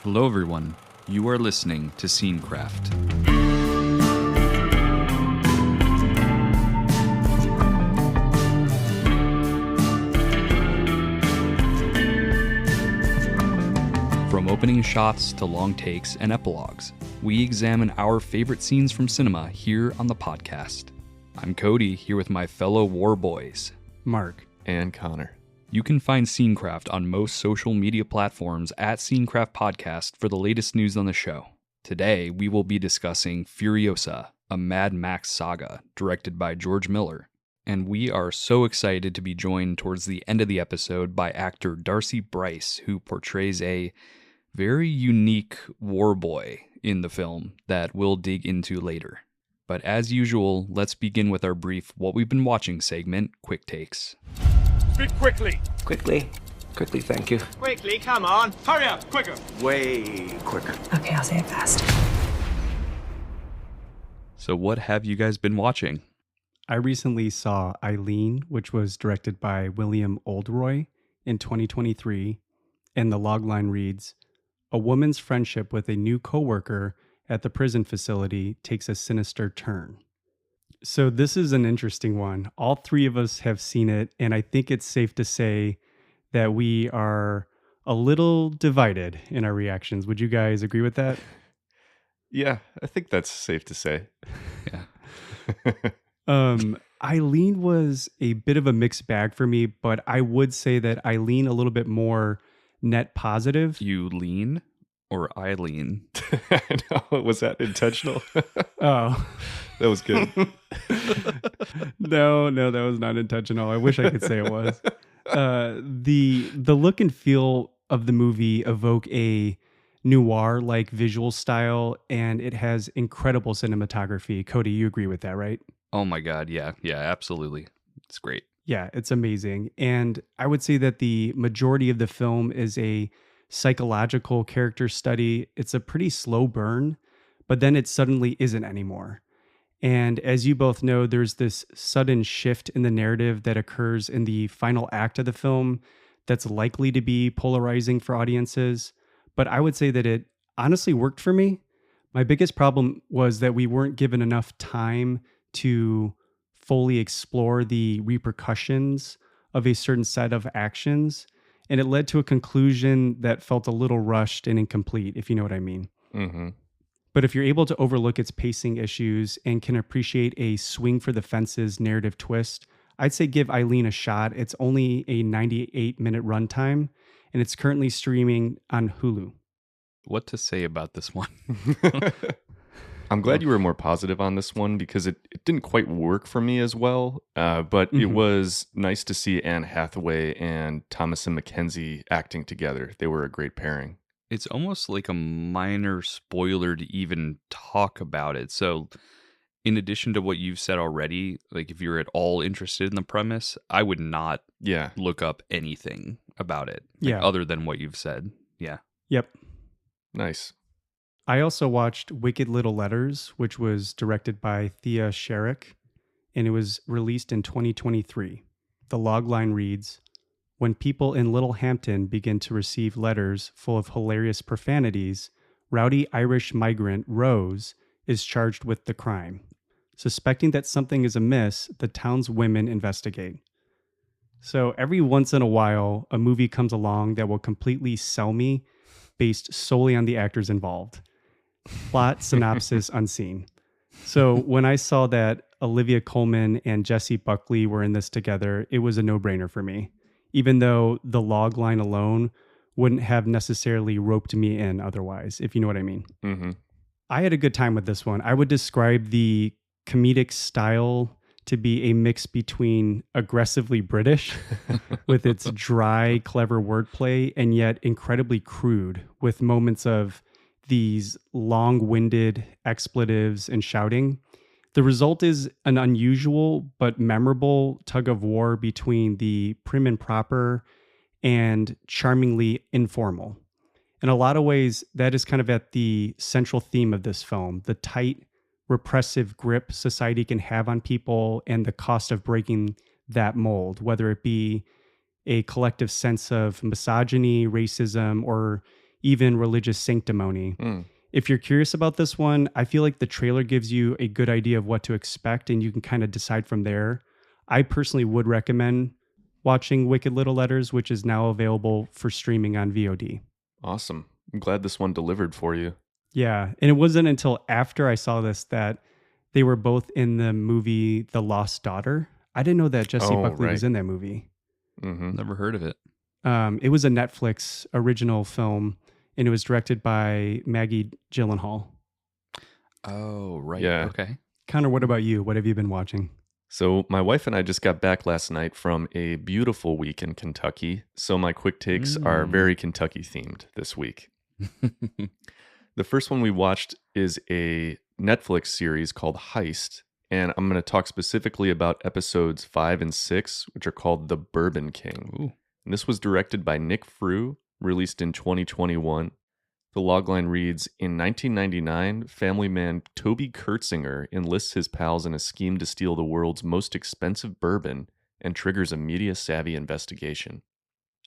Hello everyone, you are listening to Scenecraft. From opening shots to long takes and epilogues, we examine our favorite scenes from cinema here on the podcast. I'm Cody, here with my fellow war boys, Mark and Connor. You can find Scenecraft on most social media platforms at Scenecraft Podcast for the latest news on the show. Today, we will be discussing Furiosa, a Mad Max Saga, directed by George Miller. And we are so excited to be joined towards the end of the episode by actor Darcy Bryce, who portrays a very unique war boy in the film that we'll dig into later. But as usual, let's begin with our brief What We've Been Watching segment, Quick Takes. Speak quickly. Quickly, thank you. Quickly, come on. Hurry up, quicker. Way quicker. Okay, I'll say it fast. So what have you guys been watching? I recently saw Eileen, which was directed by William Oldroy in 2023, and the logline reads, "A woman's friendship with a new coworker at the prison facility takes a sinister turn." So this is an interesting one. All three of us have seen it, and I think it's safe to say that we are a little divided in our reactions. Would you guys agree with that? Yeah, I think that's safe to say. Yeah. Eileen was a bit of a mixed bag for me, but I would say that I lean a little bit more net positive. You lean or I lean? No, was that intentional? Oh. That was good. No, that was not intentional. I wish I could say it was. The look and feel of the movie evoke a noir-like visual style, and it has incredible cinematography. Cody, you agree with that, right? Oh my god, yeah, absolutely. It's great. Yeah, it's amazing. And I would say that the majority of the film is a psychological character study. It's a pretty slow burn, but then it suddenly isn't anymore. And as you both know, there's this sudden shift in the narrative that occurs in the final act of the film that's likely to be polarizing for audiences. But I would say that it honestly worked for me. My biggest problem was that we weren't given enough time to fully explore the repercussions of a certain set of actions. And it led to a conclusion that felt a little rushed and incomplete, if you know what I mean. Mm-hmm. But if you're able to overlook its pacing issues and can appreciate a swing for the fences narrative twist, I'd say give Eileen a shot. It's only a 98-minute runtime, and it's currently streaming on Hulu. What to say about this one? I'm glad you were more positive on this one because it didn't quite work for me as well. But it was nice to see Anne Hathaway and Thomasin McKenzie acting together. They were a great pairing. It's almost like a minor spoiler to even talk about it. So in addition to what you've said already, like if you're at all interested in the premise, I would not look up anything about it other than what you've said. Yeah. Yep. Nice. I also watched Wicked Little Letters, which was directed by Thea Sharrock, and it was released in 2023. The logline reads, "When people in Little Hampton begin to receive letters full of hilarious profanities, rowdy Irish migrant Rose is charged with the crime. Suspecting that something is amiss, the town's women investigate." So every once in a while, a movie comes along that will completely sell me based solely on the actors involved. Plot synopsis unseen. So when I saw that Olivia Colman and Jessie Buckley were in this together, it was a no-brainer for me, even though the log line alone wouldn't have necessarily roped me in otherwise, if you know what I mean. Mm-hmm. I had a good time with this one. I would describe the comedic style to be a mix between aggressively British with its dry, clever wordplay and yet incredibly crude with moments of these long-winded expletives and shouting. The result is an unusual but memorable tug of war between the prim and proper and charmingly informal. In a lot of ways, that is kind of at the central theme of this film, the tight, repressive grip society can have on people and the cost of breaking that mold, whether it be a collective sense of misogyny, racism, or even religious sanctimony. If you're curious about this one, I feel like the trailer gives you a good idea of what to expect, and you can kind of decide from there. I personally would recommend watching Wicked Little Letters, which is now available for streaming on VOD. Awesome. I'm glad this one delivered for you. Yeah, and it wasn't until after I saw this that they were both in the movie The Lost Daughter. I didn't know that Jessie Buckley was in that movie. Never heard of it. It was a Netflix original film, and it was directed by Maggie Gyllenhaal. Oh, right. Yeah. Okay. Connor, what about you? What have you been watching? So my wife and I just got back last night from a beautiful week in Kentucky. So my quick takes are very Kentucky themed this week. The first one we watched is a Netflix series called Heist. And I'm going to talk specifically about episodes 5 and 6, which are called The Bourbon King. Ooh. And this was directed by Nick Frew, released in 2021. The logline reads, in 1999, family man Toby Kurtzinger enlists his pals in a scheme to steal the world's most expensive bourbon and triggers a media-savvy investigation.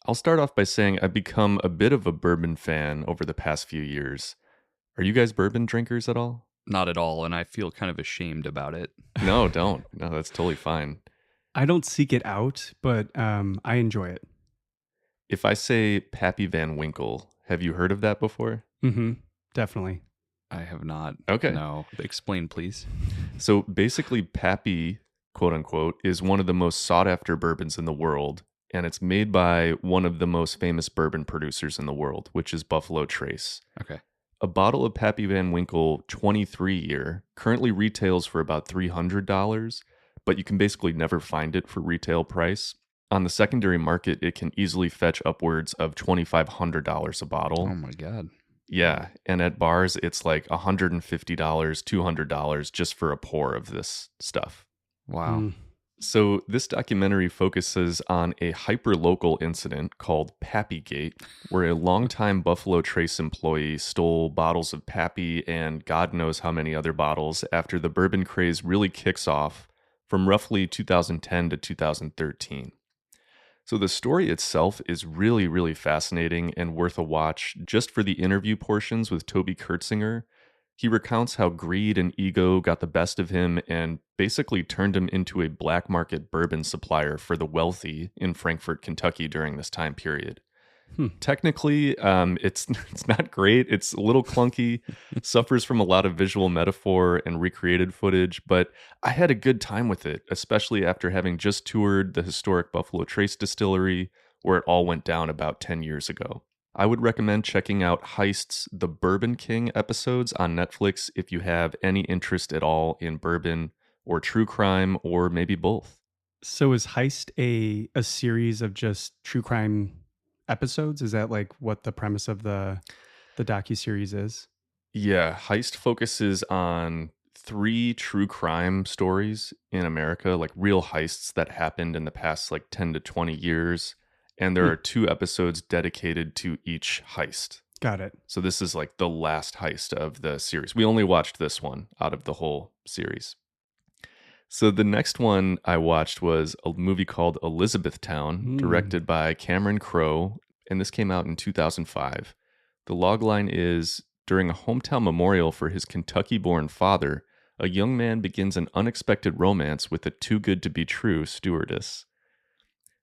I'll start off by saying I've become a bit of a bourbon fan over the past few years. Are you guys bourbon drinkers at all? Not at all, and I feel kind of ashamed about it. No, don't. No, that's totally fine. I don't seek it out, but I enjoy it. If I say Pappy Van Winkle, have you heard of that before? Mm-hmm. Definitely. I have not. Okay. No. Explain, please. So basically, Pappy, quote unquote, is one of the most sought after bourbons in the world, and it's made by one of the most famous bourbon producers in the world, which is Buffalo Trace. Okay. A bottle of Pappy Van Winkle 23 year currently retails for about $300, but you can basically never find it for retail price. On the secondary market, it can easily fetch upwards of $2,500 a bottle. Oh my God. Yeah, and at bars, it's like $150, $200 just for a pour of this stuff. Wow. So this documentary focuses on a hyper-local incident called Pappygate, where a longtime Buffalo Trace employee stole bottles of Pappy and God knows how many other bottles after the bourbon craze really kicks off from roughly 2010 to 2013. So the story itself is really, really fascinating and worth a watch just for the interview portions with Toby Kurtzinger. He recounts how greed and ego got the best of him and basically turned him into a black market bourbon supplier for the wealthy in Frankfort, Kentucky during this time period. Technically, it's not great. It's a little clunky, suffers from a lot of visual metaphor and recreated footage, but I had a good time with it, especially after having just toured the historic Buffalo Trace distillery, where it all went down about 10 years ago. I would recommend checking out Heist's The Bourbon King episodes on Netflix if you have any interest at all in bourbon or true crime or maybe both. So is Heist a series of just true crime episodes? Is that like what the premise of the docuseries is? Yeah, Heist focuses on 3 true crime stories in America, like real heists that happened in the past like 10 to 20 years. And there are 2 episodes dedicated to each heist. Got it. So this is like the last heist of the series. We only watched this one out of the whole series. So the next one I watched was a movie called Elizabethtown, directed by Cameron Crowe, and this came out in 2005. The logline is, during a hometown memorial for his Kentucky-born father, a young man begins an unexpected romance with a too-good-to-be-true stewardess.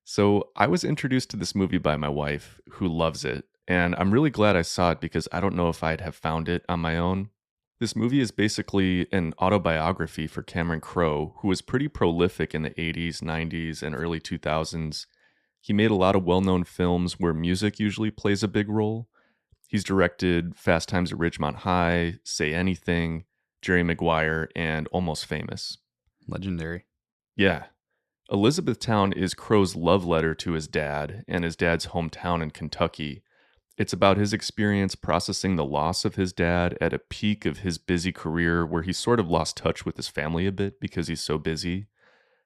So I was introduced to this movie by my wife, who loves it, and I'm really glad I saw it because I don't know if I'd have found it on my own. This movie is basically an autobiography for Cameron Crowe, who was pretty prolific in the 80s, 90s, and early 2000s. He made a lot of well-known films where music usually plays a big role. He's directed Fast Times at Ridgemont High, Say Anything, Jerry Maguire, and Almost Famous. Legendary. Yeah. Elizabethtown is Crowe's love letter to his dad and his dad's hometown in Kentucky. It's about his experience processing the loss of his dad at a peak of his busy career where he sort of lost touch with his family a bit because he's so busy.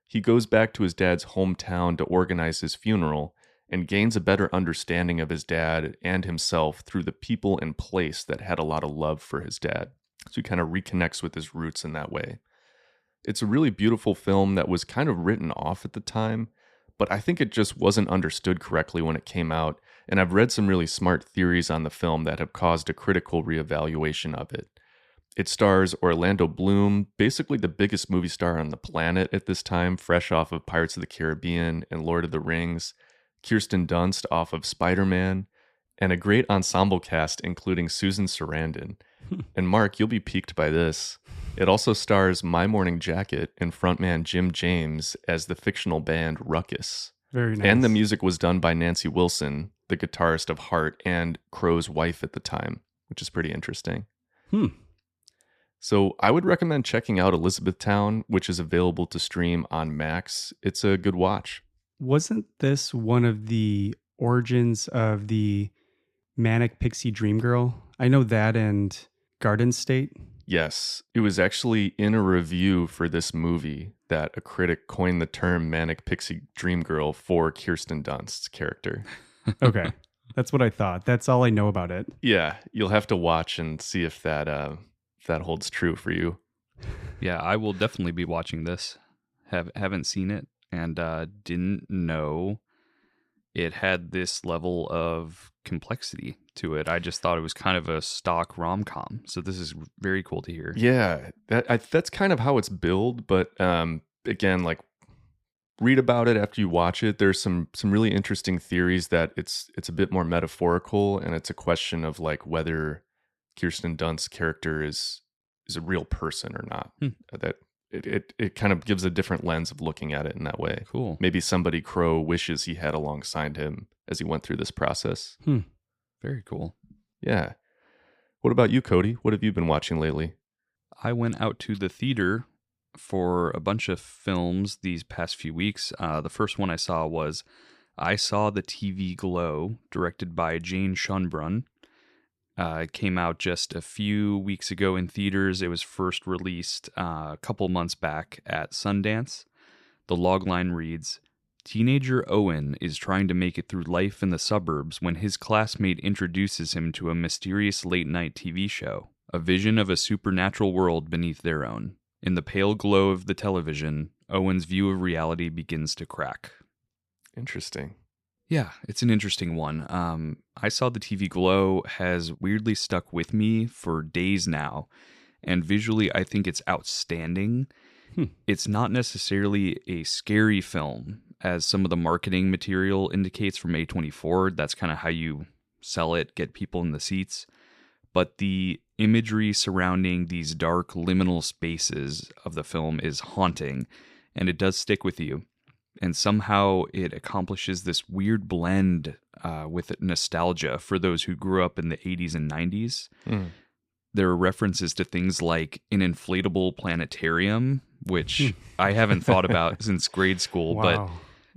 He goes back to his dad's hometown to organize his funeral and gains a better understanding of his dad and himself through the people and place that had a lot of love for his dad. So he kind of reconnects with his roots in that way. It's a really beautiful film that was kind of written off at the time, but I think it just wasn't understood correctly when it came out. and I've read some really smart theories on the film that have caused a critical reevaluation of it. It stars Orlando Bloom, basically the biggest movie star on the planet at this time, fresh off of Pirates of the Caribbean and Lord of the Rings, Kirsten Dunst off of Spider-Man, and a great ensemble cast including Susan Sarandon. And Mark, you'll be piqued by this. It also stars My Morning Jacket and frontman Jim James as the fictional band Ruckus. Very nice. And the music was done by Nancy Wilson, the guitarist of Heart and Crow's wife at the time, which is pretty interesting. So I would recommend checking out Elizabethtown, which is available to stream on Max. It's a good watch. Wasn't this one of the origins of the Manic Pixie Dream Girl? I know that and Garden State. Yes, it was actually in a review for this movie that a critic coined the term Manic Pixie Dream Girl for Kirsten Dunst's character. Okay, that's what I thought. That's all I know about it. Yeah, you'll have to watch and see if that holds true for you. Yeah, I will definitely be watching this. Haven't seen it and didn't know it had this level of complexity to it. I just thought it was kind of a stock rom-com. So this is very cool to hear. Yeah, that's kind of how it's billed. But again, like, read about it after you watch it. There's some really interesting theories that it's a bit more metaphorical, and it's a question of like whether Kirsten Dunst's character is a real person or not. That it kind of gives a different lens of looking at it in that way. Cool. Maybe somebody Crow wishes he had alongside him as he went through this process. Very cool. Yeah. What about you, Cody? What have you been watching lately? I went out to the theater for a bunch of films these past few weeks. The first one I saw was I Saw the TV Glow, directed by Jane Schunbrunn. It came out just a few weeks ago in theaters. It was first released a couple months back at Sundance. The logline reads, "Teenager Owen is trying to make it through life in the suburbs when his classmate introduces him to a mysterious late-night TV show, a vision of a supernatural world beneath their own. In the pale glow of the television, Owen's view of reality begins to crack." Interesting. Yeah, it's an interesting one. I Saw the TV Glow has weirdly stuck with me for days now, and visually I think it's outstanding. It's not necessarily a scary film, as some of the marketing material indicates from A24. That's kind of how you sell it, get people in the seats. But the imagery surrounding these dark liminal spaces of the film is haunting, and it does stick with you. And somehow it accomplishes this weird blend with nostalgia for those who grew up in the 80s and 90s. There are references to things like an inflatable planetarium, which I haven't thought about since grade school, but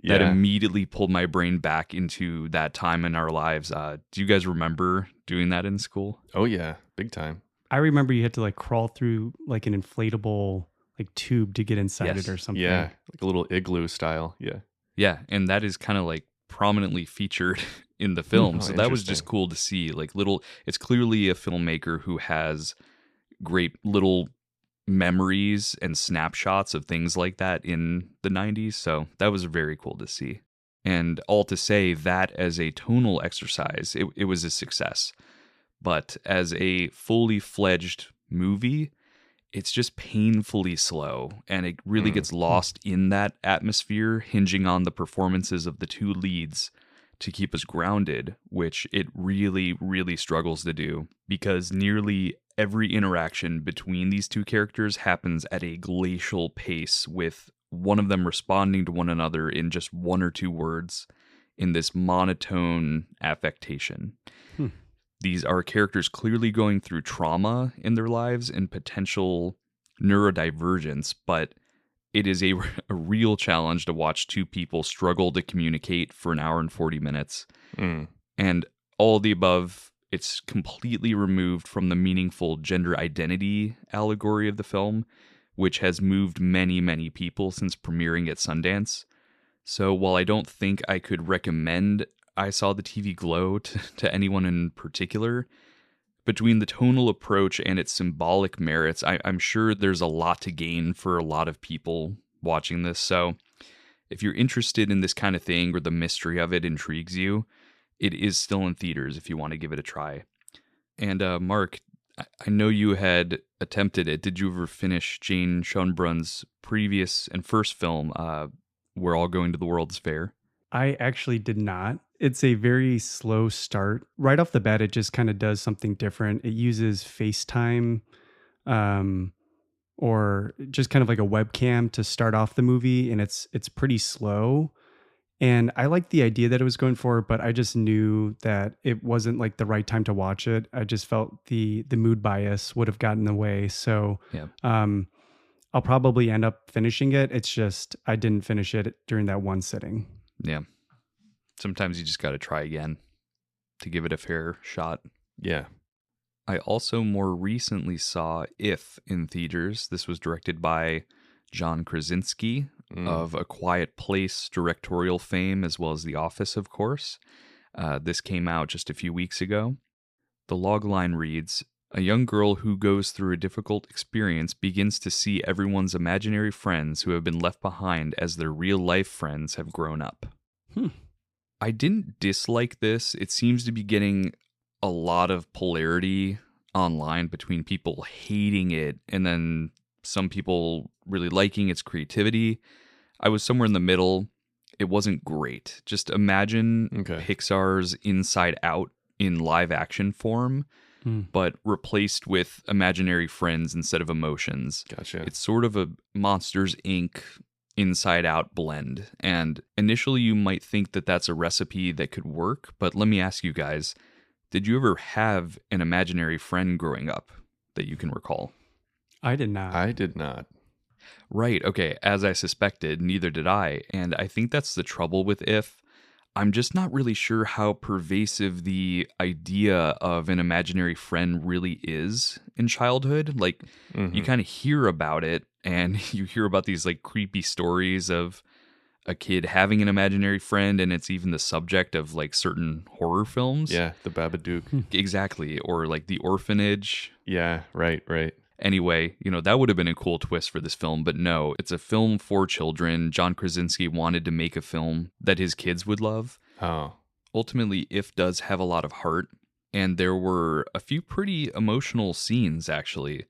that immediately pulled my brain back into that time in our lives. Do you guys remember doing that in school? Oh, yeah. Big time. I remember you had to like crawl through like an inflatable like tube to get inside it or something. Yeah, like a little igloo style. Yeah. Yeah, and that is kind of like prominently featured in the film. So that was just cool to see. Like it's clearly a filmmaker who has great little memories and snapshots of things like that in the 90s. So that was very cool to see. And all to say that as a tonal exercise, it was a success. But as a fully fledged movie, it's just painfully slow, and it really gets lost in that atmosphere, hinging on the performances of the two leads to keep us grounded, which it really, really struggles to do, because nearly every interaction between these two characters happens at a glacial pace, with one of them responding to one another in just one or two words in this monotone affectation. These are characters clearly going through trauma in their lives and potential neurodivergence, but it is a real challenge to watch two people struggle to communicate for an hour and 40 minutes. And all the above, it's completely removed from the meaningful gender identity allegory of the film, which has moved many, many people since premiering at Sundance. So while I don't think I could recommend I Saw the TV Glow to anyone in particular, between the tonal approach and its symbolic merits, I'm sure there's a lot to gain for a lot of people watching this. So if you're interested in this kind of thing or the mystery of it intrigues you, it is still in theaters if you want to give it a try. And Mark, I know you had attempted it. Did you ever finish Jane Schoenbrun's previous and first film, We're All Going to the World's Fair? I actually did not. It's a very slow start. Right off the bat, it just kind of does something different. It uses FaceTime or just kind of like a webcam to start off the movie, and it's pretty slow. And I liked the idea that it was going for, but I just knew that it wasn't like the right time to watch it. I just felt the mood bias would have gotten in the way. So Yeah. I'll probably end up finishing it. It's just I didn't finish it during that one sitting. Yeah. Sometimes you just got to try again to give it a fair shot. Yeah. I also more recently saw If in theaters. This was directed by John Krasinski of A Quiet Place directorial fame, as well as The Office, of course. This came out just a few weeks ago. The logline reads, "A young girl who goes through a difficult experience begins to see everyone's imaginary friends who have been left behind as their real-life friends have grown up." I didn't dislike this. It seems to be getting a lot of polarity online between people hating it and then some people really liking its creativity. I was somewhere in the middle. It wasn't great. Just imagine Pixar's Inside Out in live action form, but replaced with imaginary friends instead of emotions. Gotcha. It's sort of a Monsters, Inc. Inside Out blend. And initially you might think that that's a recipe that could work, but let me ask you guys, did you ever have an imaginary friend growing up that you can recall? I did not. I did not. Right. Okay. As I suspected, neither did I. And I think that's the trouble with If. I'm just not really sure how pervasive the idea of an imaginary friend really is in childhood. Like, you kind of hear about it, and you hear about these like creepy stories of a kid having an imaginary friend, and it's even the subject of like certain horror films. Yeah, the Babadook. Exactly. Or like The Orphanage. Yeah, right. Anyway, that would have been a cool twist for this film, but no, it's a film for children. John Krasinski wanted to make a film that his kids would love. Oh. Ultimately, If does have a lot of heart, and there were a few pretty emotional scenes, actually.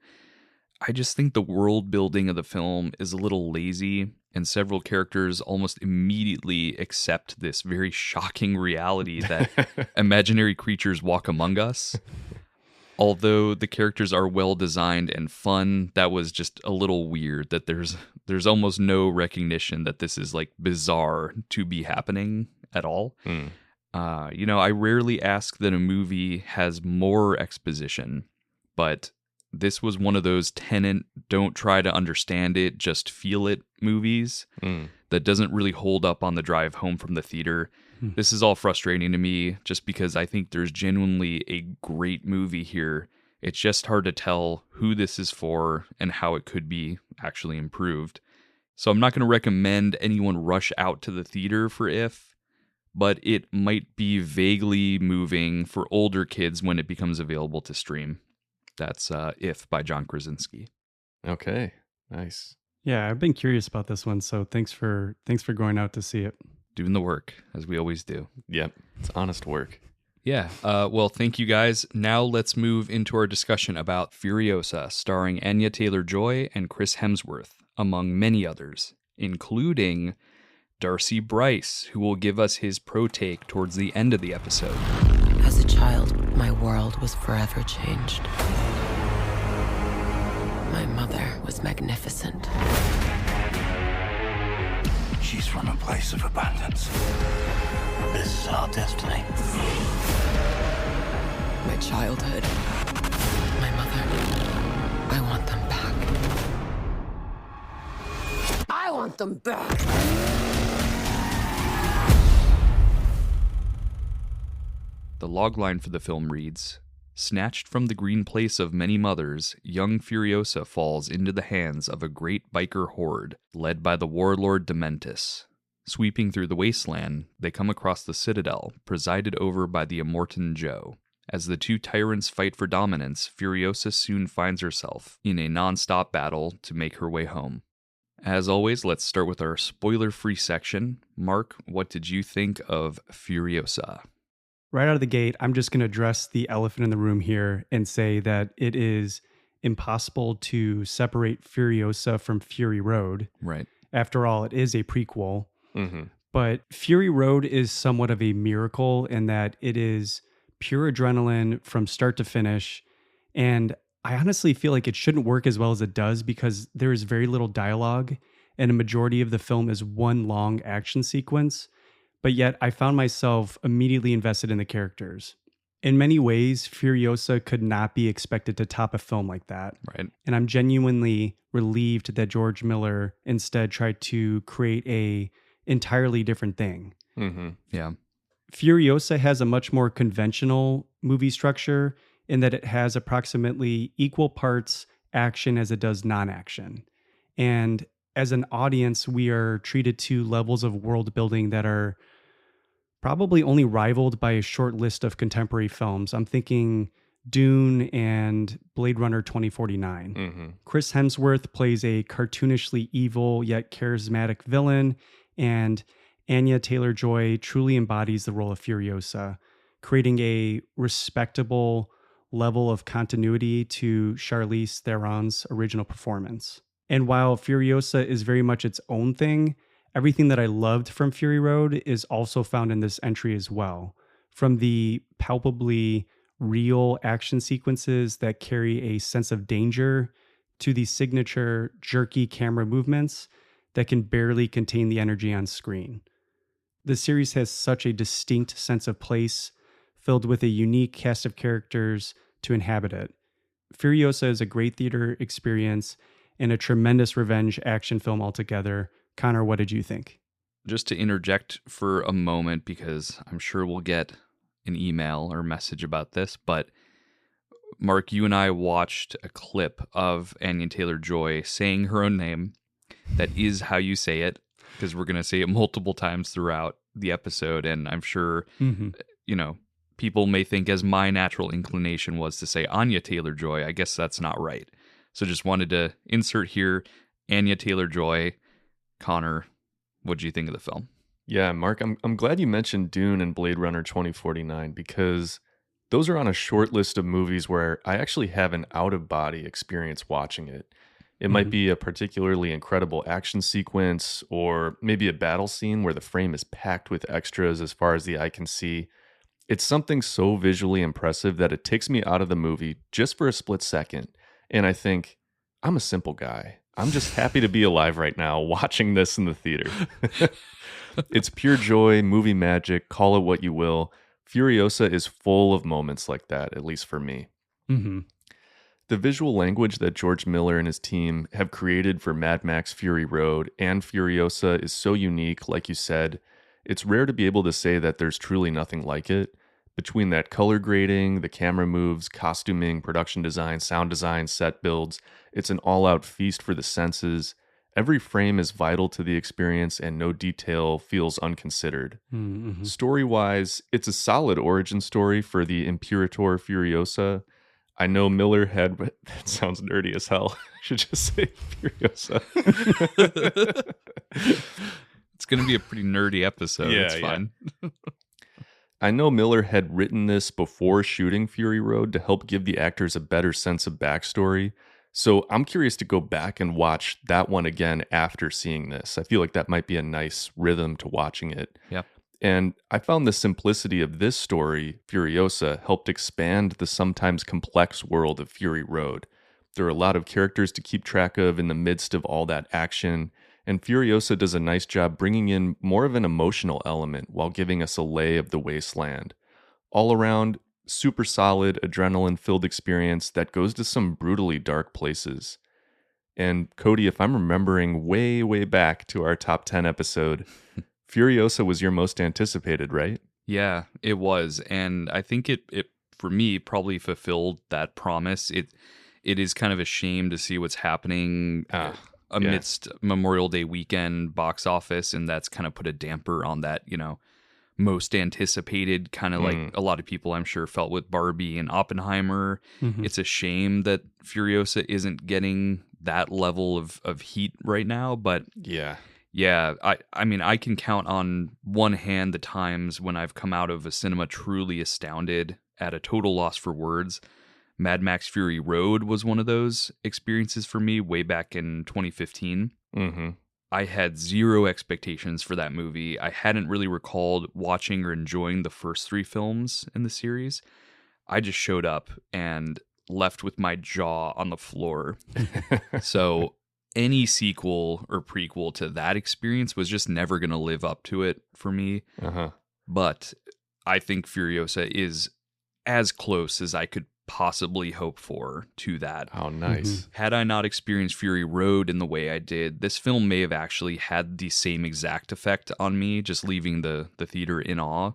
I just think the world building of the film is a little lazy, and several characters almost immediately accept this very shocking reality that imaginary creatures walk among us. Although the characters are well designed and fun, that was just a little weird that there's almost no recognition that this is like bizarre to be happening at all. I rarely ask that a movie has more exposition, but this was one of those Tenet, don't try to understand it, just feel it movies that doesn't really hold up on the drive home from the theater. This is all frustrating to me just because I think there's genuinely a great movie here. It's just hard to tell who this is for and how it could be actually improved. So I'm not going to recommend anyone rush out to the theater for If, but it might be vaguely moving for older kids when it becomes available to stream. That's If by John Krasinski. Okay, nice. Yeah, I've been curious about this one, so thanks for going out to see it. Doing the work, as we always do. Yep, it's honest work. Yeah, well, thank you guys. Now let's move into our discussion about Furiosa, starring Anya Taylor-Joy and Chris Hemsworth, among many others, including Darcy Bryce, who will give us his pro take towards the end of the episode. As a child, my world was forever changed. My mother was magnificent. She's from a place of abundance. This is our destiny. My childhood, my mother, I want them back. I want them back! The logline for the film reads, "Snatched from the green place of many mothers, young Furiosa falls into the hands of a great biker horde led by the warlord Dementis. Sweeping through the wasteland, they come across the Citadel, presided over by the Immortan Joe. As the two tyrants fight for dominance, Furiosa soon finds herself in a non-stop battle to make her way home." As always, let's start with our spoiler-free section. Mark, what did you think of Furiosa? Right out of the gate, I'm just going to address the elephant in the room here and say that it is impossible to separate Furiosa from Fury Road. Right. After all, it is a prequel. Mm-hmm. But Fury Road is somewhat of a miracle in that it is pure adrenaline from start to finish. And I honestly feel like it shouldn't work as well as it does because there is very little dialogue and a majority of the film is one long action sequence. But yet I found myself immediately invested in the characters. In many ways, Furiosa could not be expected to top a film like that. Right. And I'm genuinely relieved that George Miller instead tried to create a entirely different thing. Mm-hmm. Yeah. Furiosa has a much more conventional movie structure in that it has approximately equal parts action as it does non-action. And as an audience, we are treated to levels of world building that are probably only rivaled by a short list of contemporary films. I'm thinking Dune and Blade Runner 2049. Mm-hmm. Chris Hemsworth plays a cartoonishly evil yet charismatic villain, and Anya Taylor-Joy truly embodies the role of Furiosa, creating a respectable level of continuity to Charlize Theron's original performance. And while Furiosa is very much its own thing, everything that I loved from Fury Road is also found in this entry as well. From the palpably real action sequences that carry a sense of danger to the signature jerky camera movements that can barely contain the energy on screen. The series has such a distinct sense of place, filled with a unique cast of characters to inhabit it. Furiosa is a great theater experience and a tremendous revenge action film altogether. Connor, what did you think? Just to interject for a moment, because I'm sure we'll get an email or message about this, but Mark, you and I watched a clip of Anya Taylor-Joy saying her own name. That is how you say it, because we're going to say it multiple times throughout the episode, and I'm sure, people may think, as my natural inclination was to say Anya Taylor-Joy, I guess that's not right. So just wanted to insert here, Anya Taylor-Joy. Connor, what did you think of the film? Yeah, Mark, I'm glad you mentioned Dune and Blade Runner 2049 because those are on a short list of movies where I actually have an out-of-body experience watching it. It might be a particularly incredible action sequence or maybe a battle scene where the frame is packed with extras as far as the eye can see. It's something so visually impressive that it takes me out of the movie just for a split second. And I think, I'm a simple guy. I'm just happy to be alive right now watching this in the theater. It's pure joy, movie magic, call it what you will. Furiosa is full of moments like that, at least for me. Mm-hmm. The visual language that George Miller and his team have created for Mad Max Fury Road and Furiosa is so unique, like you said. It's rare to be able to say that there's truly nothing like it. Between that color grading, the camera moves, costuming, production design, sound design, set builds, it's an all-out feast for the senses. Every frame is vital to the experience and no detail feels unconsidered. Mm-hmm. Story-wise, it's a solid origin story for the Imperator Furiosa. I know Miller had, that sounds nerdy as hell. I should just say Furiosa. It's going to be a pretty nerdy episode. Yeah, it's fine. I know Miller had written this before shooting Fury Road to help give the actors a better sense of backstory. So I'm curious to go back and watch that one again after seeing this. I feel like that might be a nice rhythm to watching it. Yeah. And I found the simplicity of this story, Furiosa, helped expand the sometimes complex world of Fury Road. There are a lot of characters to keep track of in the midst of all that action, and Furiosa does a nice job bringing in more of an emotional element while giving us a lay of the wasteland. All around, super solid, adrenaline-filled experience that goes to some brutally dark places. And Cody, if I'm remembering way, way back to our top 10 episode, Furiosa was your most anticipated, right? Yeah, it was. And I think it for me, probably fulfilled that promise. It is kind of a shame to see what's happening amidst Memorial Day weekend box office, and that's kind of put a damper on that, most anticipated, kind of like a lot of people I'm sure felt with Barbie and Oppenheimer. Mm-hmm. It's a shame that Furiosa isn't getting that level of heat right now, but yeah, Yeah, I mean, I can count on one hand the times when I've come out of a cinema truly astounded, at a total loss for words. Mad Max Fury Road was one of those experiences for me way back in 2015. Mm-hmm. I had zero expectations for that movie. I hadn't really recalled watching or enjoying the first 3 films in the series. I just showed up and left with my jaw on the floor. So any sequel or prequel to that experience was just never going to live up to it for me. Uh-huh. But I think Furiosa is as close as I could possibly hope for to that. Oh, nice. Had I not experienced Fury Road in the way I did, this film may have actually had the same exact effect on me, just leaving the theater in awe.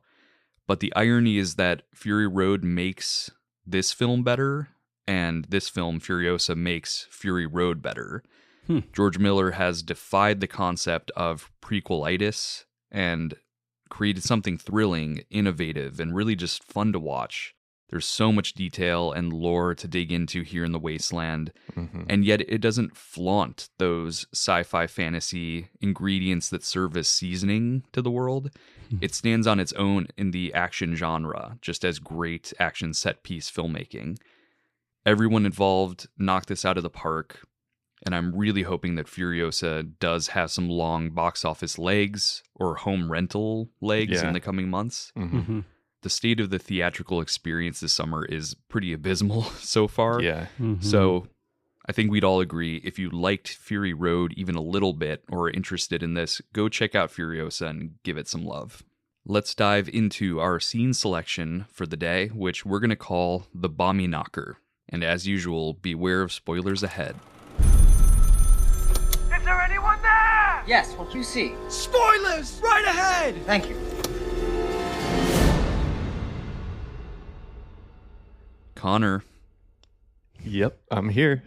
But the irony is that Fury Road makes this film better, and this film, Furiosa, makes Fury Road better. George Miller has defied the concept of prequelitis and created something thrilling, innovative, and really just fun to watch. There's so much detail and lore to dig into here in the Wasteland, and yet it doesn't flaunt those sci-fi fantasy ingredients that serve as seasoning to the world. It stands on its own in the action genre, just as great action set-piece filmmaking. Everyone involved knocked this out of the park, and I'm really hoping that Furiosa does have some long box office legs or home rental legs in the coming months. The state of the theatrical experience this summer is pretty abysmal so far. Yeah. So I think we'd all agree, if you liked Fury Road even a little bit or are interested in this, go check out Furiosa and give it some love. Let's dive into our scene selection for the day, which we're going to call the Bommy Knocker. And as usual, beware of spoilers ahead. Is there anyone there? Yes, what do you see? Spoilers! Right ahead! Thank you. Connor, Yep, I'm here.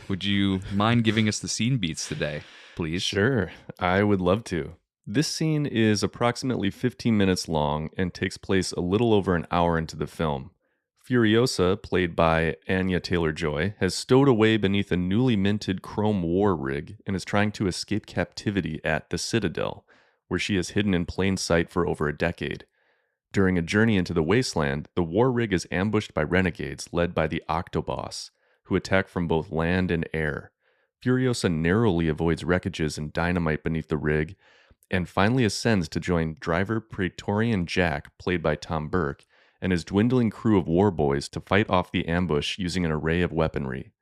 would you mind giving us the scene beats today, please? Sure, I would love to. This scene is approximately 15 minutes long and takes place a little over an hour into the film. Furiosa, played by Anya Taylor-Joy, has stowed away beneath a newly minted chrome war rig and is trying to escape captivity at the Citadel, where she is hidden in plain sight for over a decade. During a journey into the Wasteland, the war rig is ambushed by renegades led by the Octoboss, who attack from both land and air. Furiosa narrowly avoids wreckages and dynamite beneath the rig, and finally ascends to join driver Praetorian Jack, played by Tom Burke, and his dwindling crew of war boys to fight off the ambush using an array of weaponry.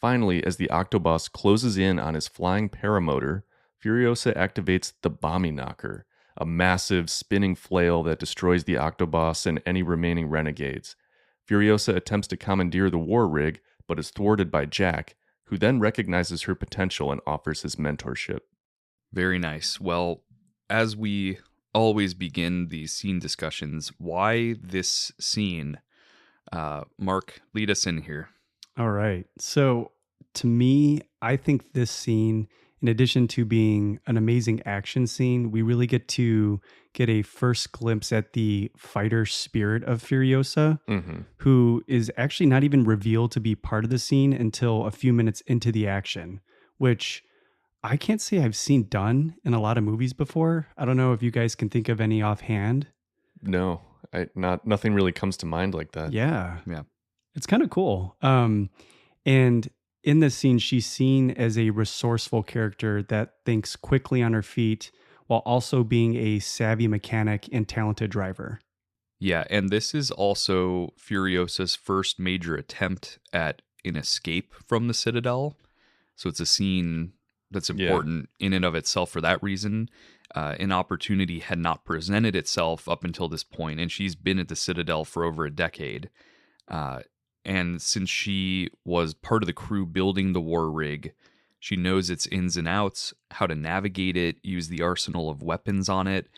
Finally, as the Octoboss closes in on his flying paramotor, Furiosa activates the Bommy Knocker, a massive spinning flail that destroys the Octoboss and any remaining renegades. Furiosa attempts to commandeer the war rig, but is thwarted by Jack, who then recognizes her potential and offers his mentorship. Very nice. Well, as we always begin these scene discussions, why this scene? Mark, lead us in here. All right. So to me, I think this scene, in addition to being an amazing action scene, we really get a first glimpse at the fighter spirit of Furiosa, who is actually not even revealed to be part of the scene until a few minutes into the action, which I can't say I've seen done in a lot of movies before. I don't know if you guys can think of any offhand. No, nothing really comes to mind like that. Yeah. Yeah. It's kind of cool. And in this scene, she's seen as a resourceful character that thinks quickly on her feet while also being a savvy mechanic and talented driver. Yeah, and this is also Furiosa's first major attempt at an escape from the Citadel. So it's a scene that's important in and of itself for that reason. An opportunity had not presented itself up until this point, and she's been at the Citadel for over a decade. And since she was part of the crew building the war rig, she knows its ins and outs, how to navigate it, use the arsenal of weapons on it.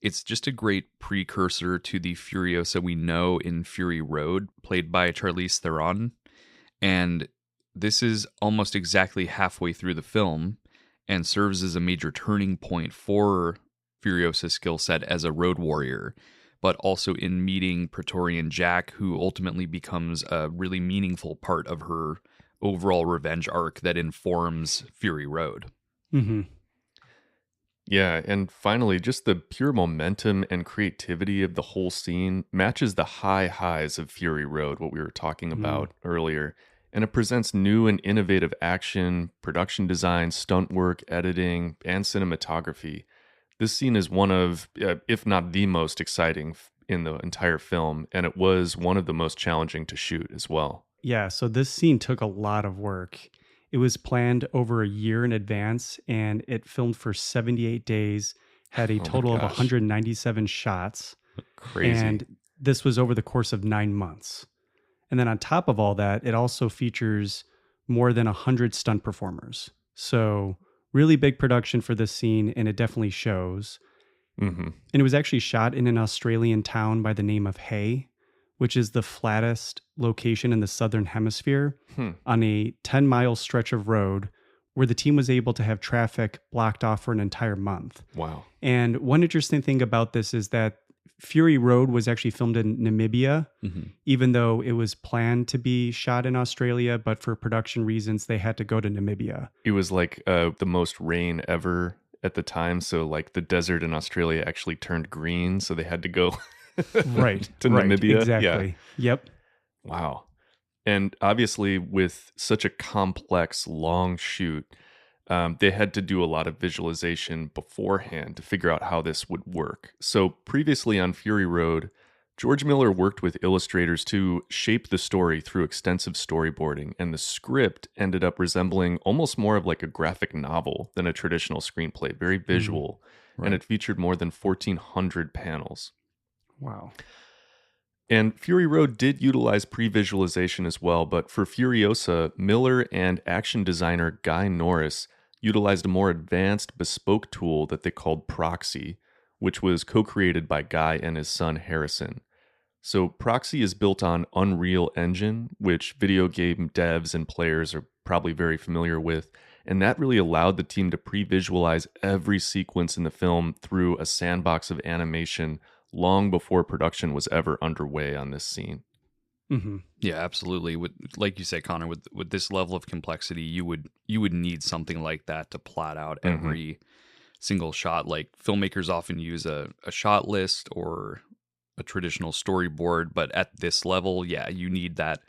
It's just a great precursor to the Furiosa we know in Fury Road, played by Charlize Theron. And this is almost exactly halfway through the film and serves as a major turning point for Furiosa's skill set as a road warrior, but also in meeting Praetorian Jack, who ultimately becomes a really meaningful part of her overall revenge arc that informs Fury Road. Mm-hmm. Yeah, and finally, just the pure momentum and creativity of the whole scene matches the high highs of Fury Road, what we were talking about earlier. And it presents new and innovative action, production design, stunt work, editing, and cinematography. This scene is one of, if not the most exciting in the entire film, and it was one of the most challenging to shoot as well. Yeah, so this scene took a lot of work. It was planned over a year in advance, and it filmed for 78 days, had a total of 197 shots. Crazy. And this was over the course of 9 months. And then on top of all that, it also features more than 100 stunt performers. So really big production for this scene, and it definitely shows. Mm-hmm. And it was actually shot in an Australian town by the name of Hay, which is the flattest location in the Southern Hemisphere, on a 10-mile stretch of road where the team was able to have traffic blocked off for an entire month. Wow. And one interesting thing about this is that Fury Road was actually filmed in Namibia, even though it was planned to be shot in Australia, but for production reasons, they had to go to Namibia. It was like the most rain ever at the time. So like the desert in Australia actually turned green. So they had to go right to Namibia. Exactly. Yeah. Yep. Wow. And obviously with such a complex, long shoot, they had to do a lot of visualization beforehand to figure out how this would work. So previously on Fury Road, George Miller worked with illustrators to shape the story through extensive storyboarding, and the script ended up resembling almost more of like a graphic novel than a traditional screenplay, very visual, and it featured more than 1,400 panels. Wow. And Fury Road did utilize pre-visualization as well, but for Furiosa, Miller and action designer Guy Norris utilized a more advanced bespoke tool that they called Proxy, which was co-created by Guy and his son Harrison. So Proxy is built on Unreal Engine, which video game devs and players are probably very familiar with, and that really allowed the team to pre-visualize every sequence in the film through a sandbox of animation long before production was ever underway on this scene. Mm-hmm. Yeah, absolutely. Like you say, Connor, with this level of complexity, you would need something like that to plot out every single shot. Like filmmakers often use a shot list or a traditional storyboard, but at this level, you need that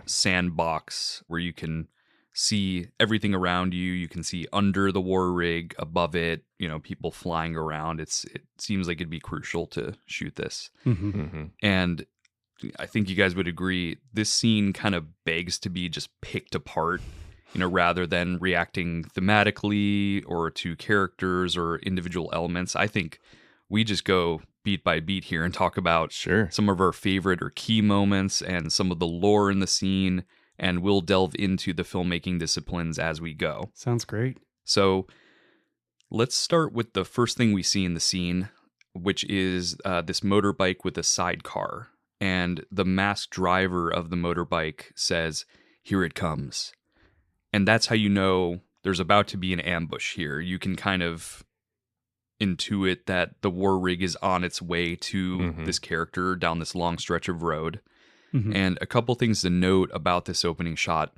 sandbox where you can see everything around you. You can see under the war rig, above it, people flying around. It seems like it'd be crucial to shoot this. And I think you guys would agree, this scene kind of begs to be just picked apart, rather than reacting thematically or to characters or individual elements. I think we just go beat by beat here and talk about some of our favorite or key moments and some of the lore in the scene, and we'll delve into the filmmaking disciplines as we go. Sounds great. So let's start with the first thing we see in the scene, which is this motorbike with a sidecar. And the masked driver of the motorbike says, "Here it comes." And that's how you know there's about to be an ambush here. You can kind of intuit that the war rig is on its way to this character down this long stretch of road. And a couple things to note about this opening shot.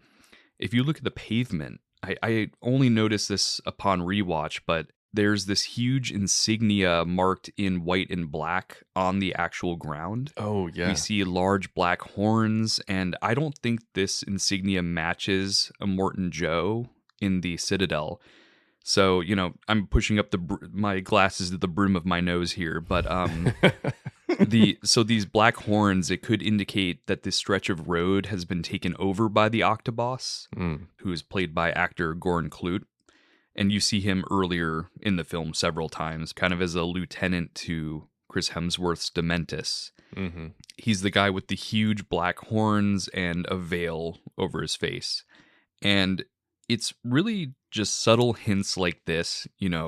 If you look at the pavement, I only noticed this upon rewatch, but there's this huge insignia marked in white and black on the actual ground. Oh, yeah. We see large black horns, and I don't think this insignia matches a Morton Joe in the Citadel. So, I'm pushing up my glasses to the brim of my nose here, but so these black horns, it could indicate that this stretch of road has been taken over by the Octoboss, who is played by actor Goran Klute. And you see him earlier in the film several times, kind of as a lieutenant to Chris Hemsworth's Dementis. He's the guy with the huge black horns and a veil over his face. And it's really just subtle hints like this,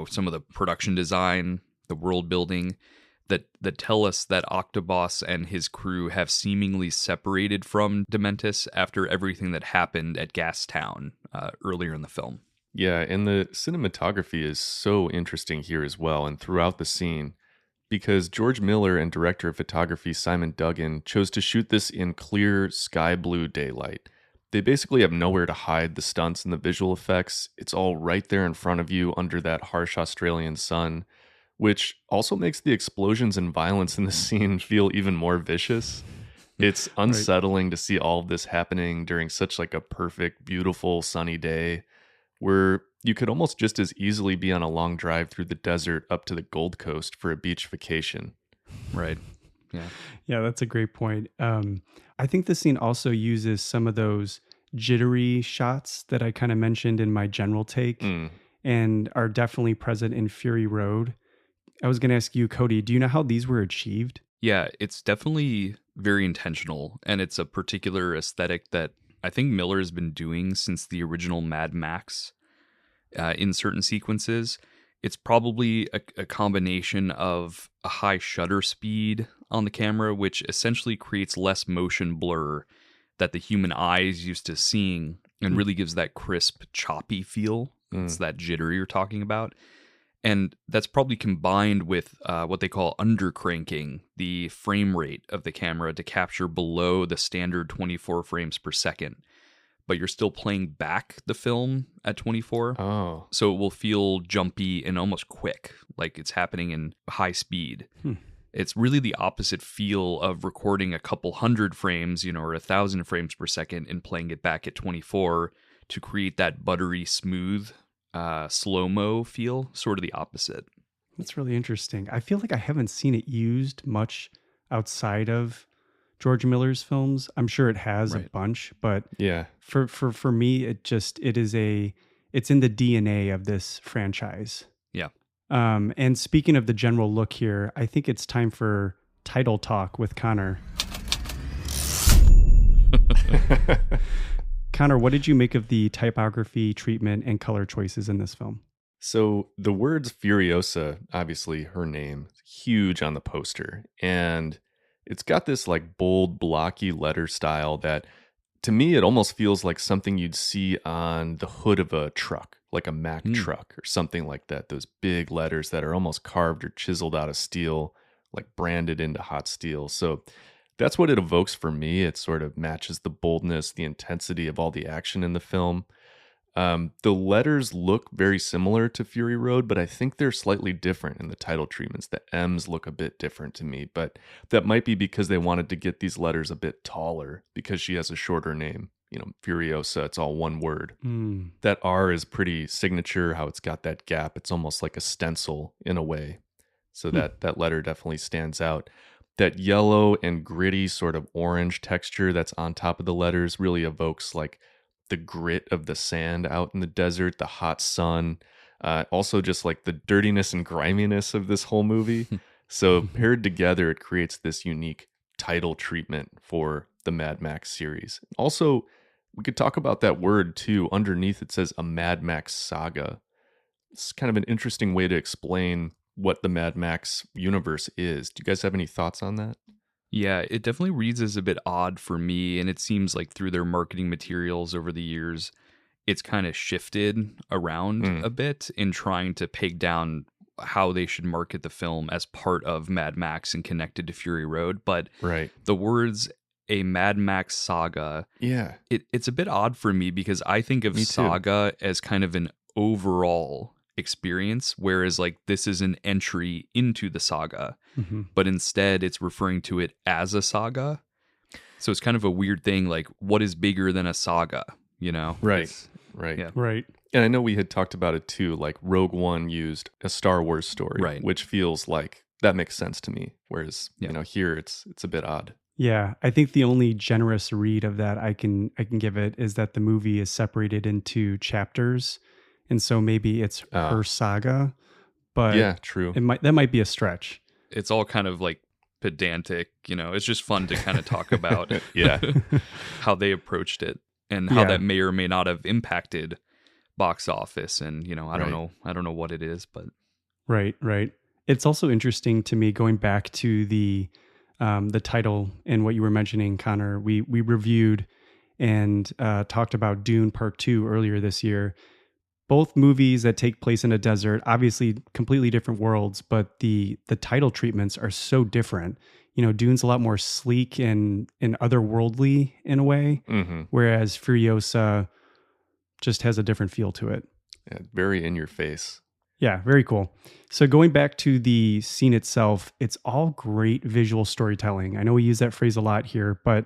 some of the production design, the world building, that tell us that Octoboss and his crew have seemingly separated from Dementis after everything that happened at Gastown earlier in the film. Yeah, and the cinematography is so interesting here as well and throughout the scene, because George Miller and director of photography Simon Duggan chose to shoot this in clear sky blue daylight. they basically have nowhere to hide the stunts and the visual effects. It's all right there in front of you under that harsh Australian sun, which also makes the explosions and violence in the scene feel even more vicious. It's unsettling to see all of this happening during such like a perfect, beautiful, sunny day where you could almost just as easily be on a long drive through the desert up to the Gold Coast for a beach vacation. Right. Yeah. Yeah, that's a great point. I think the scene also uses some of those jittery shots that I kind of mentioned in my general take and are definitely present in Fury Road. I was going to ask you, Cody, do you know how these were achieved? Yeah, it's definitely very intentional, and it's a particular aesthetic that I think Miller has been doing since the original Mad Max in certain sequences. It's probably a combination of a high shutter speed on the camera, which essentially creates less motion blur that the human eye is used to seeing and really gives that crisp, choppy feel. It's that jitter you're talking about. And that's probably combined with what they call undercranking the frame rate of the camera to capture below the standard 24 frames per second. But you're still playing back the film at 24. Oh. So it will feel jumpy and almost quick, like it's happening in high speed. It's really the opposite feel of recording a couple hundred frames, or 1,000 frames per second and playing it back at 24 to create that buttery smooth slow-mo feel, sort of the opposite. That's really interesting. I feel like I haven't seen it used much outside of George Miller's films. I'm sure it has a bunch, but yeah, for me, it's in the DNA of this franchise. Yeah. And speaking of the general look here, I think it's time for title talk with Connor. Connor, what did you make of the typography, treatment, and color choices in this film? So the words Furiosa, obviously her name, huge on the poster. And it's got this like bold, blocky letter style that to me, it almost feels like something you'd see on the hood of a truck, like a Mack truck or something like that. Those big letters that are almost carved or chiseled out of steel, like branded into hot steel. So that's what it evokes for me. It sort of matches the boldness, the intensity of all the action in the film. The letters look very similar to Fury Road, but I think they're slightly different in the title treatments. The M's look a bit different to me, but that might be because they wanted to get these letters a bit taller because she has a shorter name. Furiosa, it's all one word. That R is pretty signature, how it's got that gap. It's almost like a stencil in a way. So that letter definitely stands out. That yellow and gritty sort of orange texture that's on top of the letters really evokes like the grit of the sand out in the desert, the hot sun, also just like the dirtiness and griminess of this whole movie. So paired together, it creates this unique title treatment for the Mad Max series. Also, we could talk about that word too. Underneath it says a Mad Max Saga. It's kind of an interesting way to explain what the Mad Max universe is. Do you guys have any thoughts on that? Yeah, it definitely reads as a bit odd for me, and it seems like through their marketing materials over the years, it's kind of shifted around a bit in trying to peg down how they should market the film as part of Mad Max and connected to Fury Road. But the words a Mad Max Saga, it's a bit odd for me because I think of Saga as kind of an overall experience, whereas like this is an entry into the saga, but instead it's referring to it as a saga. So it's kind of a weird thing, like what is bigger than a saga, Right. And I know we had talked about it too, like Rogue One used a Star Wars story, which feels like that makes sense to me, whereas here it's a bit odd. Yeah, I think the only generous read of that I can give it is that the movie is separated into chapters. And so maybe it's her saga, but yeah, true. That might be a stretch. It's all kind of like pedantic, it's just fun to kind of talk about how they approached it and how that may or may not have impacted box office. And, I don't know what it is, but. Right. It's also interesting to me going back to the title and what you were mentioning, Connor. We reviewed and talked about Dune Part 2 earlier this year. Both movies that take place in a desert, obviously completely different worlds, but the title treatments are so different. Dune's a lot more sleek and otherworldly in a way, whereas Furiosa just has a different feel to it. Yeah, very in your face. Yeah, very cool. So going back to the scene itself, it's all great visual storytelling. I know we use that phrase a lot here, but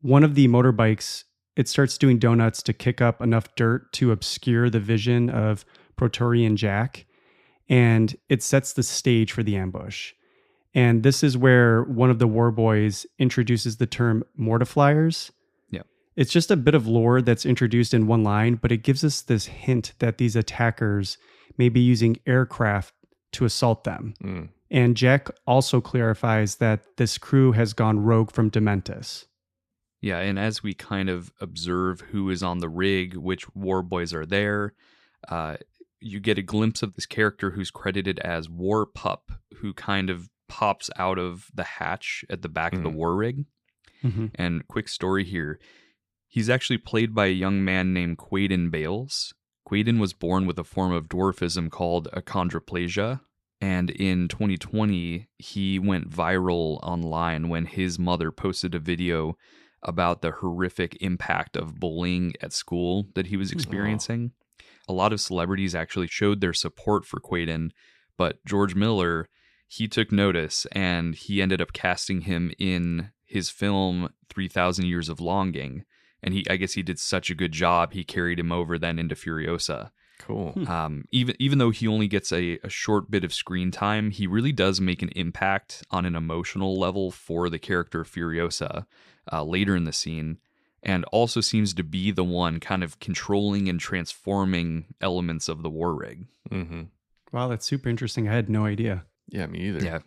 one of the motorbikes, it starts doing donuts to kick up enough dirt to obscure the vision of Praetorian Jack, and it sets the stage for the ambush. And this is where one of the war boys introduces the term mortifliers. Yeah. It's just a bit of lore that's introduced in one line, but it gives us this hint that these attackers may be using aircraft to assault them. And Jack also clarifies that this crew has gone rogue from Dementis. Yeah, and as we kind of observe who is on the rig, which war boys are there, you get a glimpse of this character who's credited as War Pup, who kind of pops out of the hatch at the back of the war rig. And quick story here, he's actually played by a young man named Quaden Bales. Quaden was born with a form of dwarfism called achondroplasia, and in 2020, he went viral online when his mother posted a video about the horrific impact of bullying at school that he was experiencing. A lot of celebrities actually showed their support for Quaden, but George Miller, he took notice and he ended up casting him in his film 3,000 Years of Longing. And I guess he did such a good job, he carried him over then into Furiosa. Cool. Even though he only gets a short bit of screen time, he really does make an impact on an emotional level for the character Furiosa later in the scene, and also seems to be the one kind of controlling and transforming elements of the war rig. Wow, that's super interesting. I had no idea. Yeah, me either. Yeah,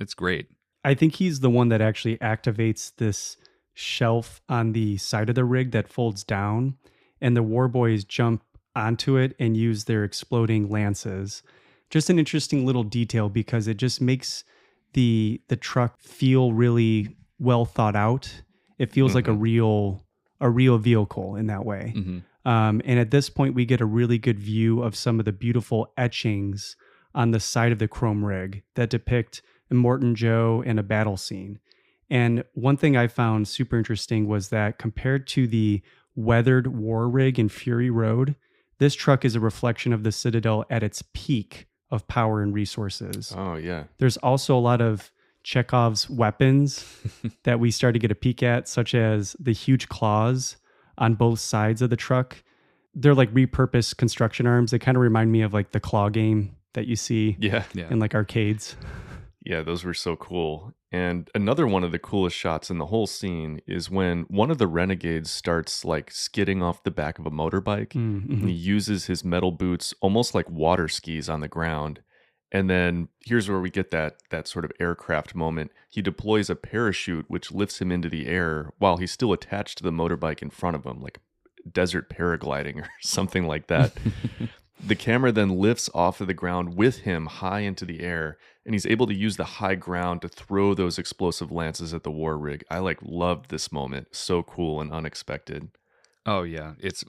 it's great. I think he's the one that actually activates this shelf on the side of the rig that folds down, and the war boys jump onto it and use their exploding lances. Just an interesting little detail because it just makes the truck feel really well thought out. It feels like a real vehicle in that way. And at this point, we get a really good view of some of the beautiful etchings on the side of the chrome rig that depict Immortan Joe and a battle scene. And one thing I found super interesting was that compared to the weathered war rig in Fury Road, this truck is a reflection of the Citadel at its peak of power and resources. Oh, yeah. There's also a lot of Chekhov's weapons that we start to get a peek at, such as the huge claws on both sides of the truck. They're like repurposed construction arms. They kind of remind me of like the claw game that you see in like arcades. Yeah, those were so cool. And another one of the coolest shots in the whole scene is when one of the renegades starts like skidding off the back of a motorbike. And he uses his metal boots almost like water skis on the ground. And then here's where we get that sort of aircraft moment. He deploys a parachute which lifts him into the air while he's still attached to the motorbike in front of him, like desert paragliding or something like that. The camera then lifts off of the ground with him high into the air, and he's able to use the high ground to throw those explosive lances at the war rig. I loved this moment. So cool and unexpected. Oh yeah, it's,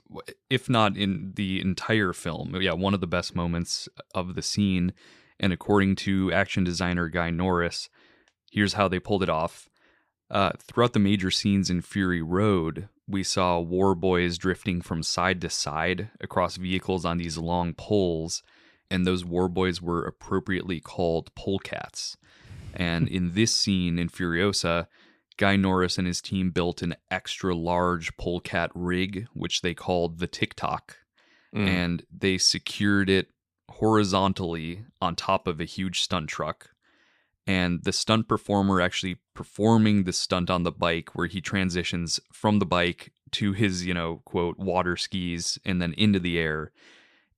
if not in the entire film, one of the best moments of the scene. And according to action designer Guy Norris, here's how they pulled it off. Throughout the major scenes in Fury Road, we saw war boys drifting from side to side across vehicles on these long poles, and those war boys were appropriately called polecats. And in this scene in Furiosa, Guy Norris and his team built an extra large polecat rig, which they called the TikTok, and they secured it horizontally on top of a huge stunt truck. And the stunt performer actually performing the stunt on the bike, where he transitions from the bike to his, quote, water skis and then into the air,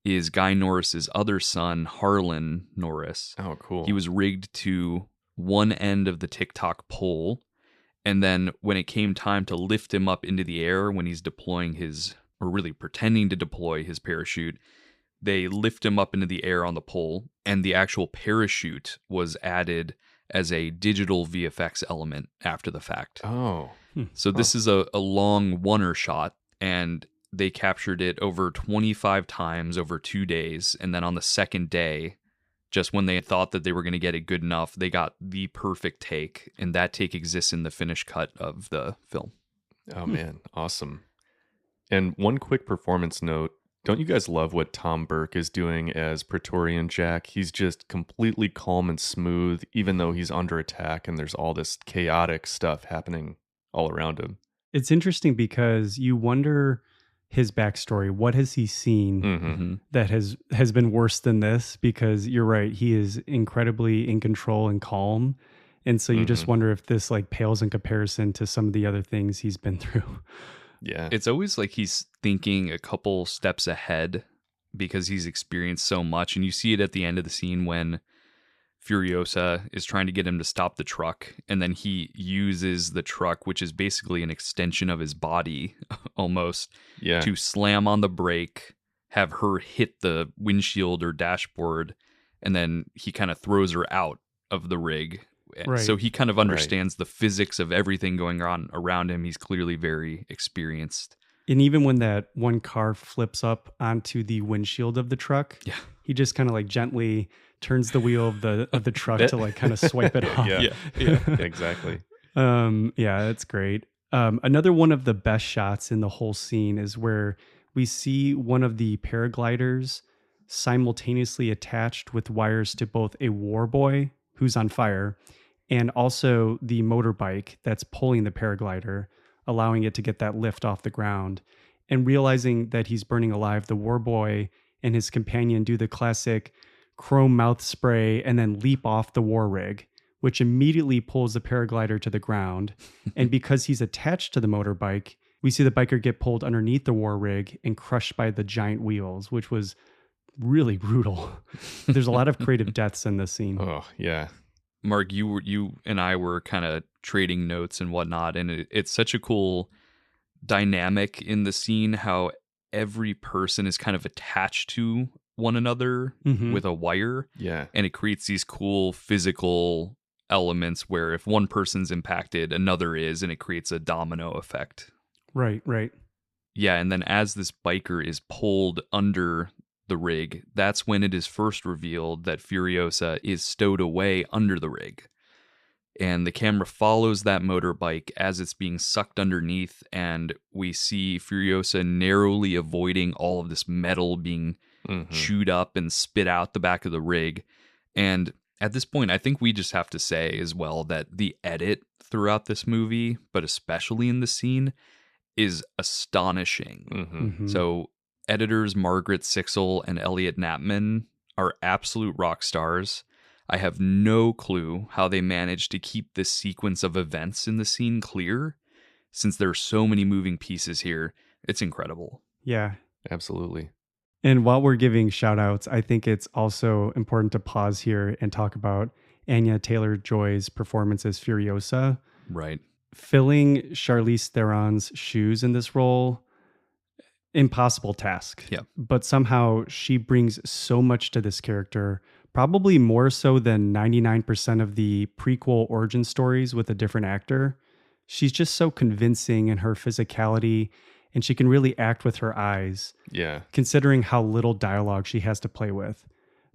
is Guy Norris's other son, Harlan Norris. Oh, cool. He was rigged to one end of the TikTok pole. And then when it came time to lift him up into the air, when he's deploying or really pretending to deploy his parachute, they lift him up into the air on the pole, and the actual parachute was added as a digital VFX element after the fact. Oh. So this is a long oneer shot, and they captured it over 25 times over 2 days, and then on the second day, just when they thought that they were going to get it good enough, they got the perfect take, and that take exists in the finished cut of the film. Oh, man. Awesome. And one quick performance note. Don't you guys love what Tom Burke is doing as Praetorian Jack? He's just completely calm and smooth, even though he's under attack and there's all this chaotic stuff happening all around him. It's interesting because you wonder his backstory. What has he seen that has been worse than this? Because you're right, he is incredibly in control and calm. And so you just wonder if this like pales in comparison to some of the other things he's been through. Yeah. It's always like he's thinking a couple steps ahead because he's experienced so much. And you see it at the end of the scene when Furiosa is trying to get him to stop the truck. And then he uses the truck, which is basically an extension of his body almost, to slam on the brake, have her hit the windshield or dashboard. And then he kind of throws her out of the rig. Right. So he kind of understands the physics of everything going on around him. He's clearly very experienced. And even when that one car flips up onto the windshield of the truck, he just kind of like gently turns the wheel of the truck to like kind of swipe it off. Yeah, exactly. That's great. Another one of the best shots in the whole scene is where we see one of the paragliders simultaneously attached with wires to both a war boy who's on fire and also the motorbike that's pulling the paraglider, allowing it to get that lift off the ground. And realizing that he's burning alive, the war boy and his companion do the classic chrome mouth spray and then leap off the war rig, which immediately pulls the paraglider to the ground. And because he's attached to the motorbike, we see the biker get pulled underneath the war rig and crushed by the giant wheels, which was really brutal. There's a lot of creative deaths in this scene. Oh, yeah. Mark, you and I were kind of trading notes and whatnot, and it's such a cool dynamic in the scene how every person is kind of attached to one another with a wire. Yeah. And it creates these cool physical elements where if one person's impacted, another is, and it creates a domino effect. Right. Yeah, and then as this biker is pulled under the rig, that's when it is first revealed that Furiosa is stowed away under the rig. And the camera follows that motorbike as it's being sucked underneath, and we see Furiosa narrowly avoiding all of this metal being chewed up and spit out the back of the rig. And at this point, I think we just have to say as well that the edit throughout this movie, but especially in the scene, is astonishing. So editors Margaret Sixel and Elliot Knappman are absolute rock stars. I have no clue how they managed to keep this sequence of events in the scene clear, since there are so many moving pieces here. It's incredible. Yeah. Absolutely. And while we're giving shout outs, I think it's also important to pause here and talk about Anya Taylor-Joy's performance as Furiosa. Right. Filling Charlize Theron's shoes in this role, impossible task. Yeah. But somehow she brings so much to this character, probably more so than 99% of the prequel origin stories with a different actor. She's just so convincing in her physicality, and she can really act with her eyes. Yeah. Considering how little dialogue she has to play with.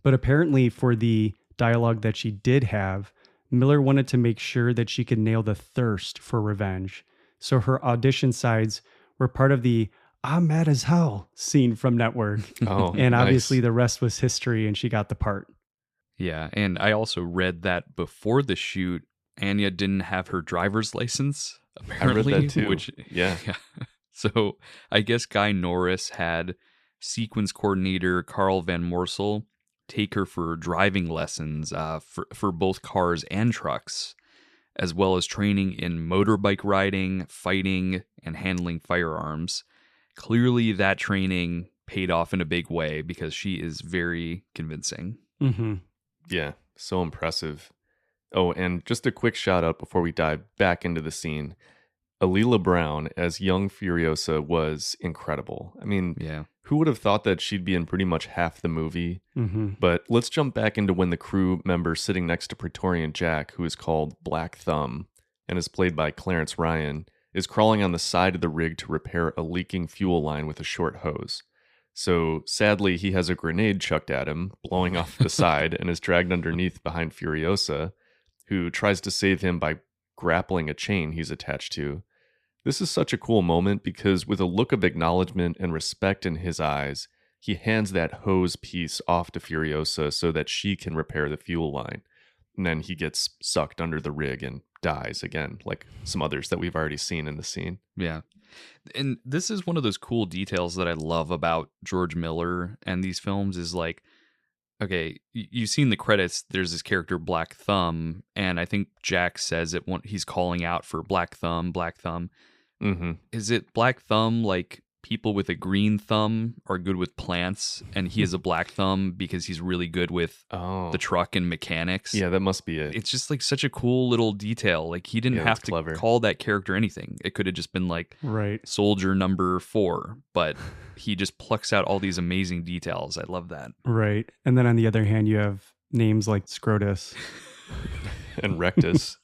But apparently for the dialogue that she did have, Miller wanted to make sure that she could nail the thirst for revenge. So her audition sides were part of the "I'm mad as hell" scene from Network. Oh, and nice. obviously the rest was history, and she got the part. Yeah, and I also read that before the shoot, Anya didn't have her driver's license, apparently. I read that too. Which, yeah. So I guess Guy Norris had sequence coordinator Carl Van Morsel take her for driving lessons for both cars and trucks, as well as training in motorbike riding, fighting, and handling firearms. Clearly that training paid off in a big way because she is very convincing. Yeah, so impressive. Oh, and just a quick shout out before we dive back into the scene. Alila Brown as young Furiosa was incredible. I mean, Yeah. who would have thought that she'd be in pretty much half the movie? But let's jump back into when the crew member sitting next to Praetorian Jack, who is called Black Thumb and is played by Clarence Ryan, is crawling on the side of the rig to repair a leaking fuel line with a short hose. So sadly, he has a grenade chucked at him, blowing off the side, and is dragged underneath behind Furiosa, who tries to save him by grappling a chain he's attached to. This is such a cool moment because with a look of acknowledgement and respect in his eyes, he hands that hose piece off to Furiosa so that she can repair the fuel line. And then he gets sucked under the rig and dies again, like some others that we've already seen in the scene. Yeah. And this is one of those cool details that I love about George Miller and these films is like, okay, you've seen the credits. There's this character, Black Thumb, and I think Jack says it when he's calling out for Black Thumb, Black Thumb. Mm-hmm. Is it Black Thumb like people with a green thumb are good with plants, and he has a black thumb because he's really good with the truck and mechanics? Yeah, that must be it. It's just like such a cool little detail. Like he didn't have to clever. call that character anything. It could have just been like soldier number 4, but he just plucks out all these amazing details. I love that. Right. And then on the other hand, you have names like Scrotus. And Rectus.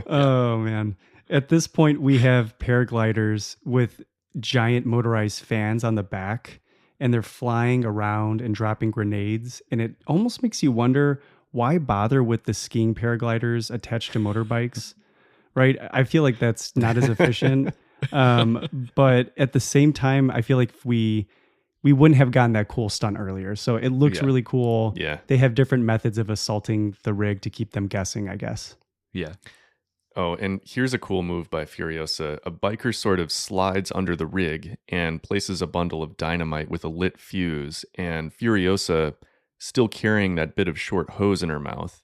Oh, man. At this point, we have paragliders with giant motorized fans on the back, and they're flying around and dropping grenades. And it almost makes you wonder, why bother with the skiing paragliders attached to motorbikes? Right? I feel like that's not as efficient. But at the same time, I feel like we wouldn't have gotten that cool stunt earlier. So it looks really cool. Yeah. They have different methods of assaulting the rig to keep them guessing, I guess. Yeah. Oh, and here's a cool move by Furiosa. A biker sort of slides under the rig and places a bundle of dynamite with a lit fuse, and Furiosa, still carrying that bit of short hose in her mouth.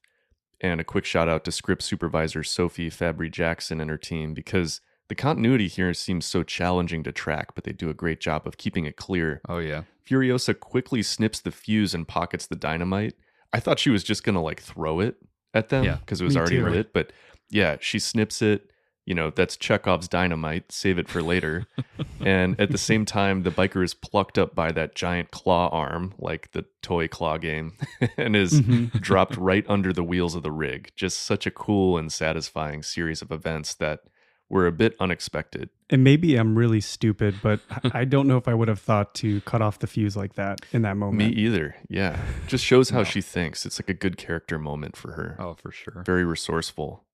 And a quick shout out to script supervisor Sophie Fabry-Jackson and her team, because the continuity here seems so challenging to track, but they do a great job of keeping it clear. Oh, yeah. Furiosa quickly snips the fuse and pockets the dynamite. I thought she was just going to like throw it at them because it was already lit, but yeah, she snips it. You know, that's Chekhov's dynamite. Save it for later. And at the same time, the biker is plucked up by that giant claw arm, like the toy claw game, and is dropped right under the wheels of the rig. Just such a cool and satisfying series of events that were a bit unexpected. And maybe I'm really stupid, but I don't know if I would have thought to cut off the fuse like that in that moment. Me either. Yeah. Just shows how she thinks. It's like a good character moment for her. Oh, for sure. Very resourceful.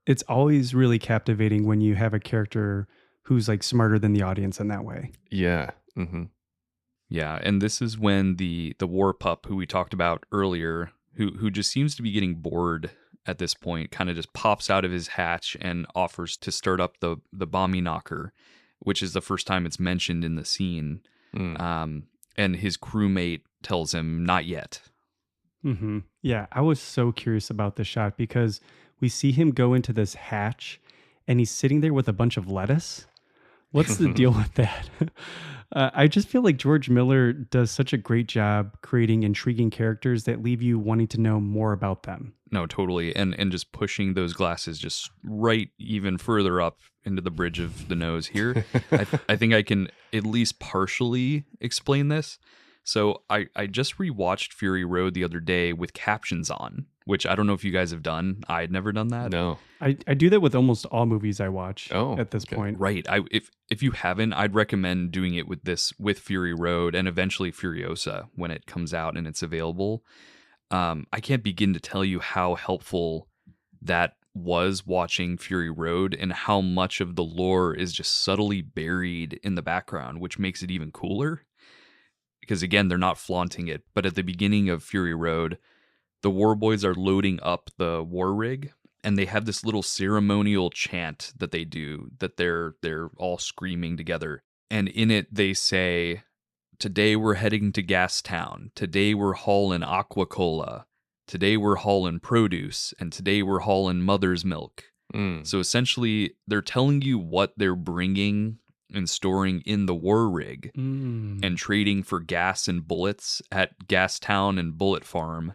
It's always really captivating when you have a character who's like smarter than the audience in that way. Yeah. Mm-hmm. Yeah, and this is when the war pup who we talked about earlier, who just seems to be getting bored at this point, kind of just pops out of his hatch and offers to start up the Bommy Knocker, which is the first time it's mentioned in the scene. And his crewmate tells him, not yet. Mm-hmm. Yeah, I was so curious about this shot because we see him go into this hatch and he's sitting there with a bunch of lettuce. What's the deal with that? I just feel like George Miller does such a great job creating intriguing characters that leave you wanting to know more about them. No, totally. And just pushing those glasses just right even further up into the bridge of the nose here. I think I can at least partially explain this. So I just rewatched Fury Road the other day with captions on, which I don't know if you guys have done. I had never done that. No. I do that with almost all movies I watch at this point. Right. If you haven't, I'd recommend doing it with Fury Road and eventually Furiosa when it comes out and it's available. I can't begin to tell you how helpful that was watching Fury Road and how much of the lore is just subtly buried in the background, which makes it even cooler. Because again, they're not flaunting it. But at the beginning of Fury Road, the war boys are loading up the war rig, and they have this little ceremonial chant that they do that they're all screaming together. And in it, they say, "Today we're heading to Gas Town. Today we're hauling Aqua-Cola. Today we're hauling produce. And today we're hauling mother's milk." So essentially, they're telling you what they're bringing and storing in the war rig and trading for gas and bullets at Gas Town and Bullet Farm,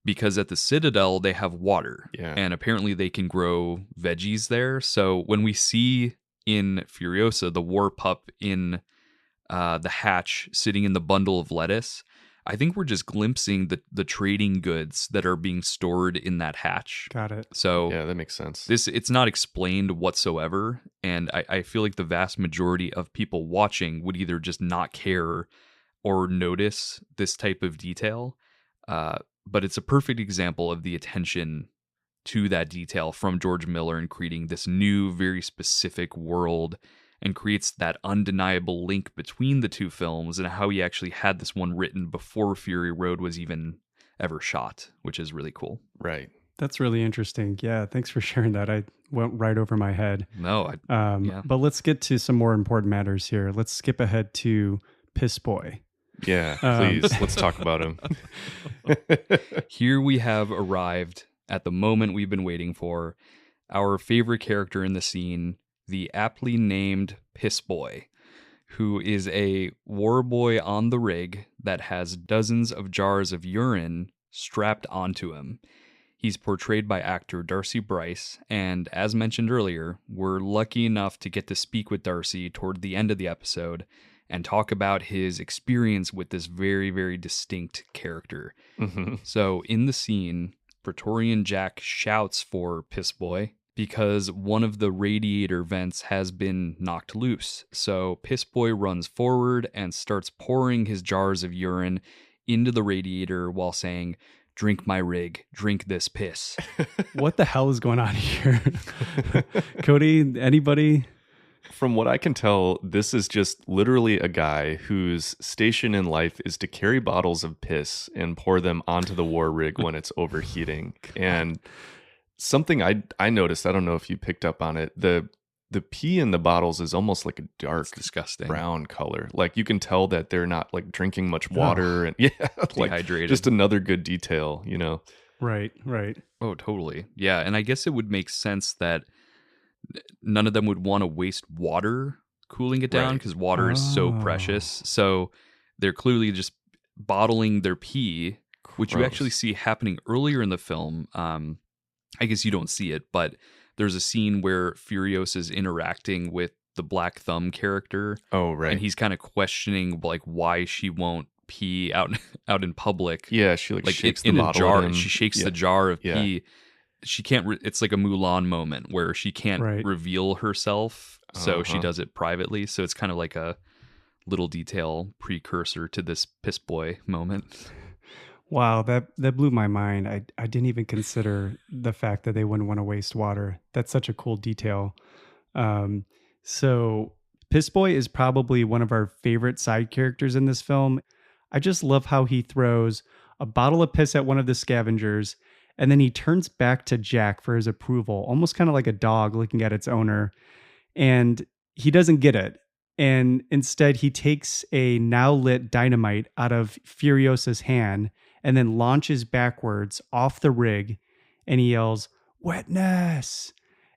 because at the Citadel they have water and apparently they can grow veggies there. So when we see in Furiosa the war pup in the hatch sitting in the bundle of lettuce, I think we're just glimpsing the trading goods that are being stored in that hatch. Got it. So Yeah, that makes sense. it's not explained whatsoever, and I feel like the vast majority of people watching would either just not care or notice this type of detail. But it's a perfect example of the attention to that detail from George Miller in creating this new, very specific world, and creates that undeniable link between the two films and how he actually had this one written before Fury Road was even ever shot, which is really cool. Right. That's really interesting. Yeah, thanks for sharing that. I went right over my head. No, yeah. But let's get to some more important matters here. Let's skip ahead to Pissboy. Yeah, please. Let's talk about him. Here we have arrived at the moment we've been waiting for. Our favorite character in the scene, the aptly named Pissboy, who is a war boy on the rig that has dozens of jars of urine strapped onto him. He's portrayed by actor Darcy Bryce, and as mentioned earlier, we're lucky enough to get to speak with Darcy toward the end of the episode and talk about his experience with this very, very distinct character. Mm-hmm. So in the scene, Praetorian Jack shouts for Pissboy because one of the radiator vents has been knocked loose. So Pissboy runs forward and starts pouring his jars of urine into the radiator while saying, "Drink my rig, drink this piss." What the hell is going on here? Cody, anybody? From what I can tell, this is just literally a guy whose station in life is to carry bottles of piss and pour them onto the war rig when it's overheating. And something I noticed, I don't know if you picked up on it, the pee in the bottles is almost like a dark, It's disgusting. brown color. Like you can tell that they're not like drinking much water and like Dehydrated. just another good detail, you know. Right. Oh, totally. Yeah, and I guess it would make sense that none of them would want to waste water cooling it down Right. because water is so Oh. precious. So they're clearly just bottling their pee, which you Gross. actually see happening earlier in the film. I guess you don't see it, but there's a scene where Furiosa is interacting with the Black Thumb character, Oh, right. and he's kind of questioning like why she won't pee out in public. Yeah, she like shakes the in a bottle jar. at him. She shakes Yeah. the jar of Yeah. pee. She can't. It's like a Mulan moment where she can't Right. reveal herself, so she Uh-huh. does it privately. So it's kind of like a little detail precursor to this Pissboy moment. Wow, that blew my mind. I didn't even consider the fact that they wouldn't want to waste water. That's such a cool detail. So Pissboy is probably one of our favorite side characters in this film. I just love how he throws a bottle of piss at one of the scavengers, and then he turns back to Jack for his approval, almost kind of like a dog looking at its owner. And he doesn't get it. And instead, he takes a now lit dynamite out of Furiosa's hand and then launches backwards off the rig, and he yells, "Wetness!"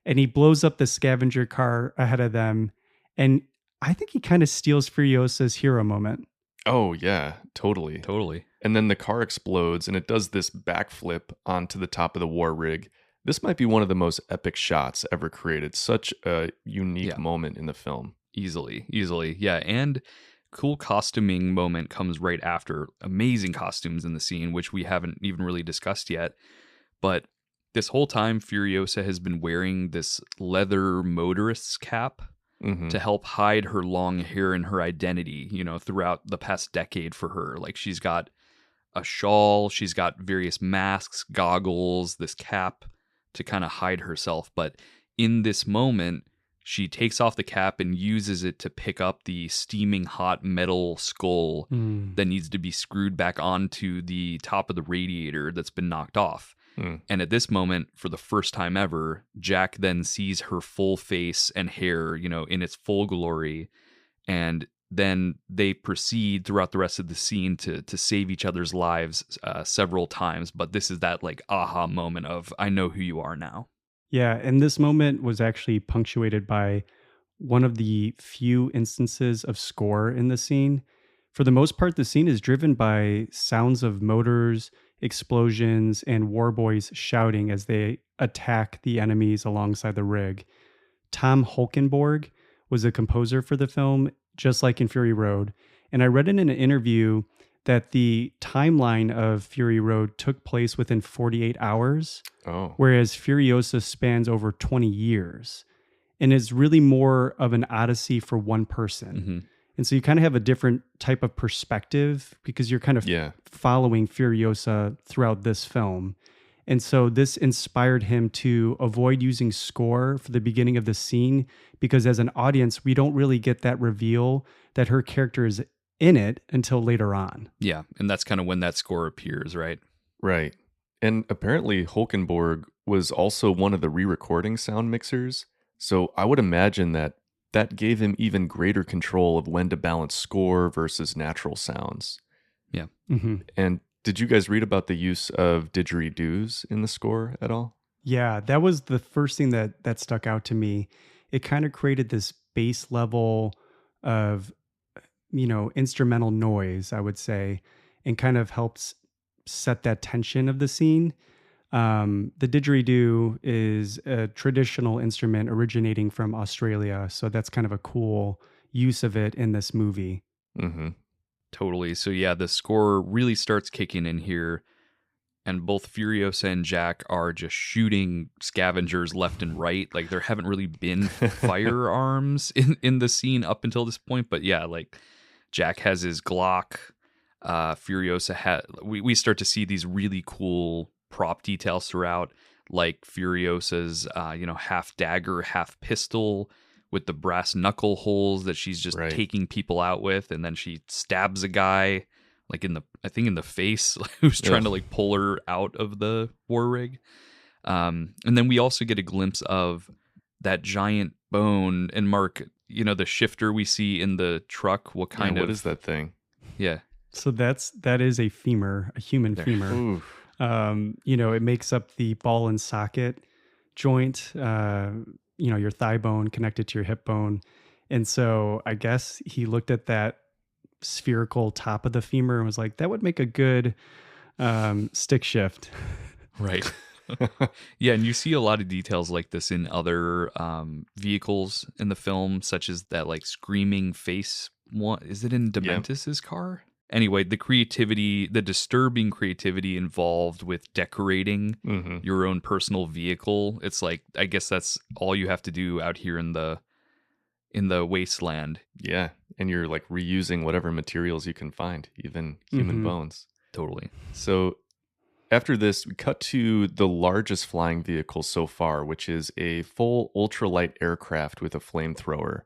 And he blows up the scavenger car ahead of them. And I think he kind of steals Furiosa's hero moment. Oh, yeah, totally. Totally. And then the car explodes and it does this backflip onto the top of the war rig. This might be one of the most epic shots ever created. Such a unique Yeah. moment in the film. Easily. Yeah, and cool costuming moment comes right after. Amazing costumes in the scene, which we haven't even really discussed yet. But this whole time, Furiosa has been wearing this leather motorist's cap Mhm. to help hide her long hair and her identity, throughout the past decade for her. Like she's got a shawl, she's got various masks, goggles, this cap to kind of hide herself. But in this moment, she takes off the cap and uses it to pick up the steaming hot metal skull that needs to be screwed back onto the top of the radiator that's been knocked off. And at this moment, for the first time ever, Jack then sees her full face and hair, in its full glory. And then they proceed throughout the rest of the scene to save each other's lives several times. But this is that like aha moment of, I know who you are now. Yeah, and this moment was actually punctuated by one of the few instances of score in the scene. For the most part, the scene is driven by sounds of motors, explosions, and warboys shouting as they attack the enemies alongside the rig. Tom Holkenborg was a composer for the film, just like in Fury Road. And I read in an interview that the timeline of Fury Road took place within 48 hours, whereas Furiosa spans over 20 years. And it's really more of an odyssey for one person. Mm-hmm. And so you kind of have a different type of perspective because you're kind of following Furiosa throughout this film. And so this inspired him to avoid using score for the beginning of the scene because as an audience, we don't really get that reveal that her character is in it until later on. Yeah, and that's kind of when that score appears, right? Right. And apparently Hulkenborg was also one of the re-recording sound mixers. So I would imagine that gave him even greater control of when to balance score versus natural sounds. Yeah. Mm-hmm. And did you guys read about the use of didgeridoos in the score at all? Yeah, that was the first thing that stuck out to me. It kind of created this base level of, instrumental noise, I would say, and kind of helps set that tension of the scene. The didgeridoo is a traditional instrument originating from Australia, so that's kind of a cool use of it in this movie. Mm-hmm. Totally. So yeah, the score really starts kicking in here, and both Furiosa and Jack are just shooting scavengers left and right. Like there haven't really been firearms in the scene up until this point, but yeah, like Jack has his Glock. Furiosa we start to see these really cool prop details throughout, like Furiosa's half dagger, half pistol with the brass knuckle holes that she's just taking people out with, and then she stabs a guy like in the face who's trying to like pull her out of the war rig. And then we also get a glimpse of that giant bone. And Mark, the shifter we see in the truck, what is that thing? Yeah. So that is a femur, a human femur. Oof. It makes up the ball and socket joint, your thigh bone connected to your hip bone. And so I guess he looked at that spherical top of the femur and was like, that would make a good stick shift. Right. Yeah, and you see a lot of details like this in other vehicles in the film, such as that like screaming face one. Is it in Dementis's car? Anyway, the disturbing creativity involved with decorating your own personal vehicle. It's like, I guess that's all you have to do out here in the wasteland. Yeah, and you're like reusing whatever materials you can find, even human bones. Totally. So after this, we cut to the largest flying vehicle so far, which is a full ultralight aircraft with a flamethrower.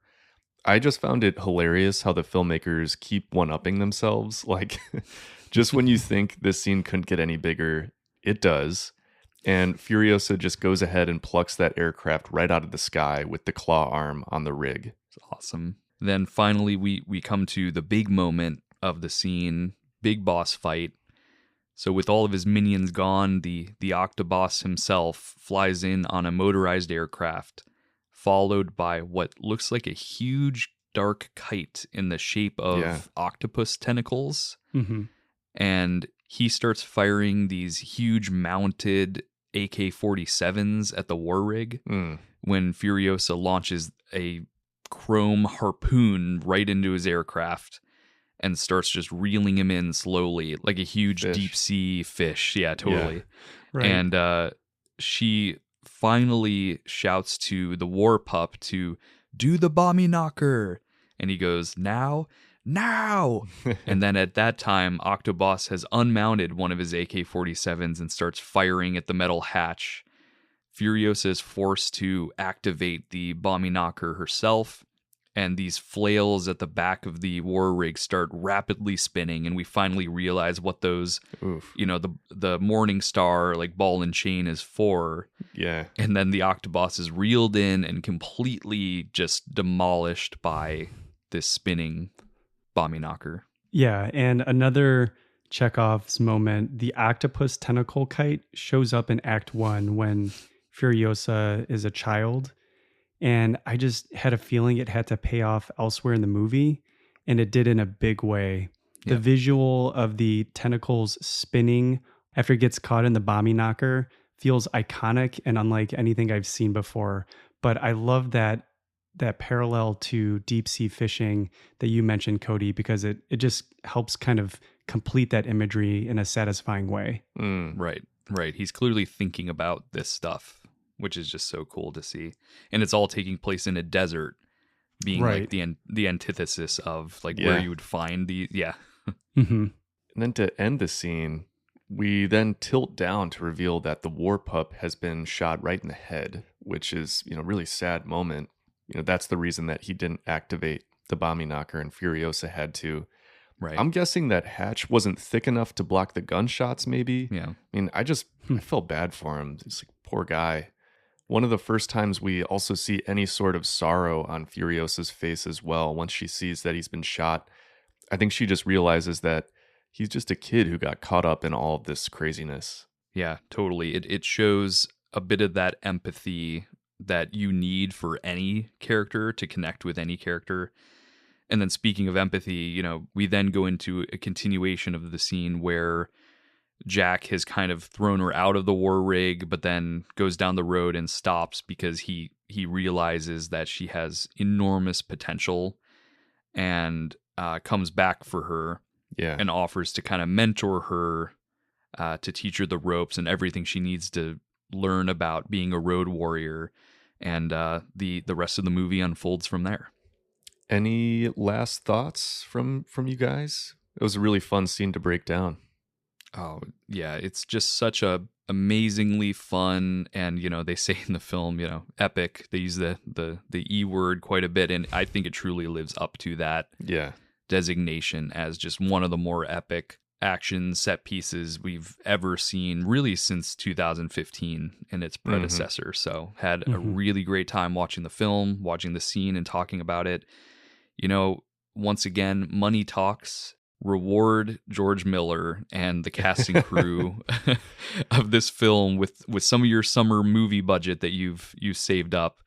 I just found it hilarious how the filmmakers keep one-upping themselves. Like, just when you think this scene couldn't get any bigger, it does. And Furiosa just goes ahead and plucks that aircraft right out of the sky with the claw arm on the rig. It's awesome. Then finally, we come to the big moment of the scene, big boss fight. So with all of his minions gone, the Octoboss himself flies in on a motorized aircraft, followed by what looks like a huge dark kite in the shape of octopus tentacles. Mm-hmm. And he starts firing these huge mounted AK-47s at the war rig when Furiosa launches a chrome harpoon right into his aircraft and starts just reeling him in slowly like a huge deep sea fish. Yeah, totally. Yeah. Right. And she finally shouts to the war pup to do the Bommy Knocker, and he goes, now. And then at that time, Octoboss has unmounted one of his AK-47s and starts firing at the metal hatch. Furiosa is forced to activate the Bommy Knocker herself, and these flails at the back of the war rig start rapidly spinning, and we finally realize what those, the Morning Star, like ball and chain is for. Yeah. And then the Octoboss is reeled in and completely just demolished by this spinning Bommy Knocker. Yeah, and another Chekhov's moment, the octopus tentacle kite shows up in Act 1 when Furiosa is a child. And I just had a feeling it had to pay off elsewhere in the movie, and it did in a big way. Yeah. The visual of the tentacles spinning after it gets caught in the Bommy Knocker feels iconic and unlike anything I've seen before. But I love that that parallel to deep sea fishing that you mentioned, Cody, because it just helps kind of complete that imagery in a satisfying way. Right. He's clearly thinking about this stuff, which is just so cool to see. And it's all taking place in a desert, being like the antithesis of like where you would find the Mm-hmm. And then to end the scene, we then tilt down to reveal that the war pup has been shot right in the head, which is, really sad moment. That's the reason that he didn't activate the Bommy Knocker and Furiosa had to. Right. I'm guessing that hatch wasn't thick enough to block the gunshots, maybe. Yeah. I mean, I felt bad for him. It's like, poor guy. One of the first times we also see any sort of sorrow on Furiosa's face as well. Once she sees that he's been shot, I think she just realizes that he's just a kid who got caught up in all of this craziness. Yeah, totally. It shows a bit of that empathy that you need for any character to connect with any character. And then speaking of empathy, we then go into a continuation of the scene where Jack has kind of thrown her out of the war rig, but then goes down the road and stops because he realizes that she has enormous potential and comes back for her and offers to kind of mentor her to teach her the ropes and everything she needs to learn about being a road warrior. And the rest of the movie unfolds from there. Any last thoughts from you guys? It was a really fun scene to break down. Oh, yeah. It's just such a amazingly fun and, they say in the film, epic. They use the E word quite a bit. And I think it truly lives up to that designation as just one of the more epic action set pieces we've ever seen, really since 2015 and its predecessor. So had a really great time watching the film, watching the scene and talking about it. Once again, money talks. Reward George Miller and the cast and crew of this film with some of your summer movie budget that you've saved up.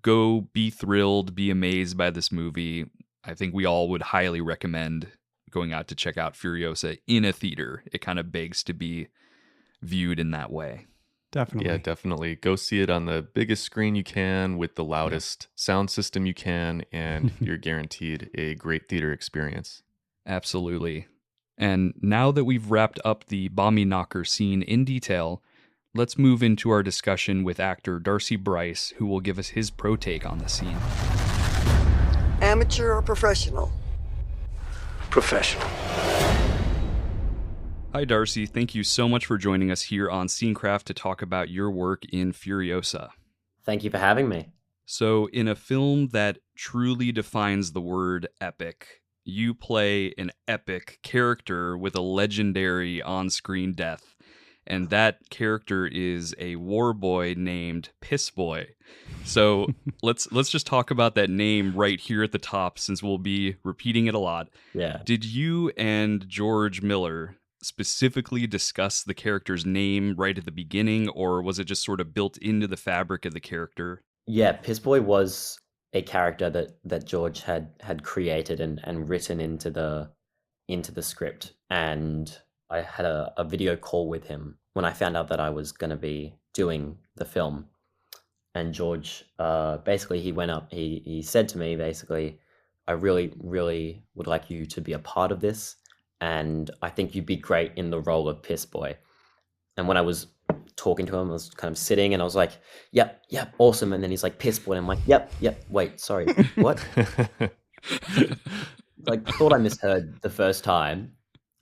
Go be thrilled, be amazed by this movie. I think we all would highly recommend going out to check out Furiosa in a theater. It kind of begs to be viewed in that way. Definitely. Yeah, definitely. Go see it on the biggest screen you can with the loudest sound system you can, and you're guaranteed a great theater experience. Absolutely. And now that we've wrapped up the Bommy Knocker scene in detail, let's move into our discussion with actor Darcy Bryce, who will give us his pro take on the scene. Amateur or professional? Professional. Hi, Darcy. Thank you so much for joining us here on Scenecraft to talk about your work in Furiosa. Thank you for having me. So, in a film that truly defines the word epic, you play an epic character with a legendary on-screen death. And that character is a war boy named Pissboy. So let's just talk about that name right here at the top, since we'll be repeating it a lot. Yeah. Did you and George Miller specifically discuss the character's name right at the beginning, or was it just sort of built into the fabric of the character? Yeah, Pissboy was a character that George had created and written into the script. And I had a video call with him when I found out that I was going to be doing the film. And George, basically he went up, he said to me, basically, I really, really would like you to be a part of this. And I think you'd be great in the role of Pissboy. And when I was talking to him, I was kind of sitting and I was like, yep, awesome. And then he's like, Pissboy. And I'm like, yep, wait, sorry, what? Like, thought I misheard the first time.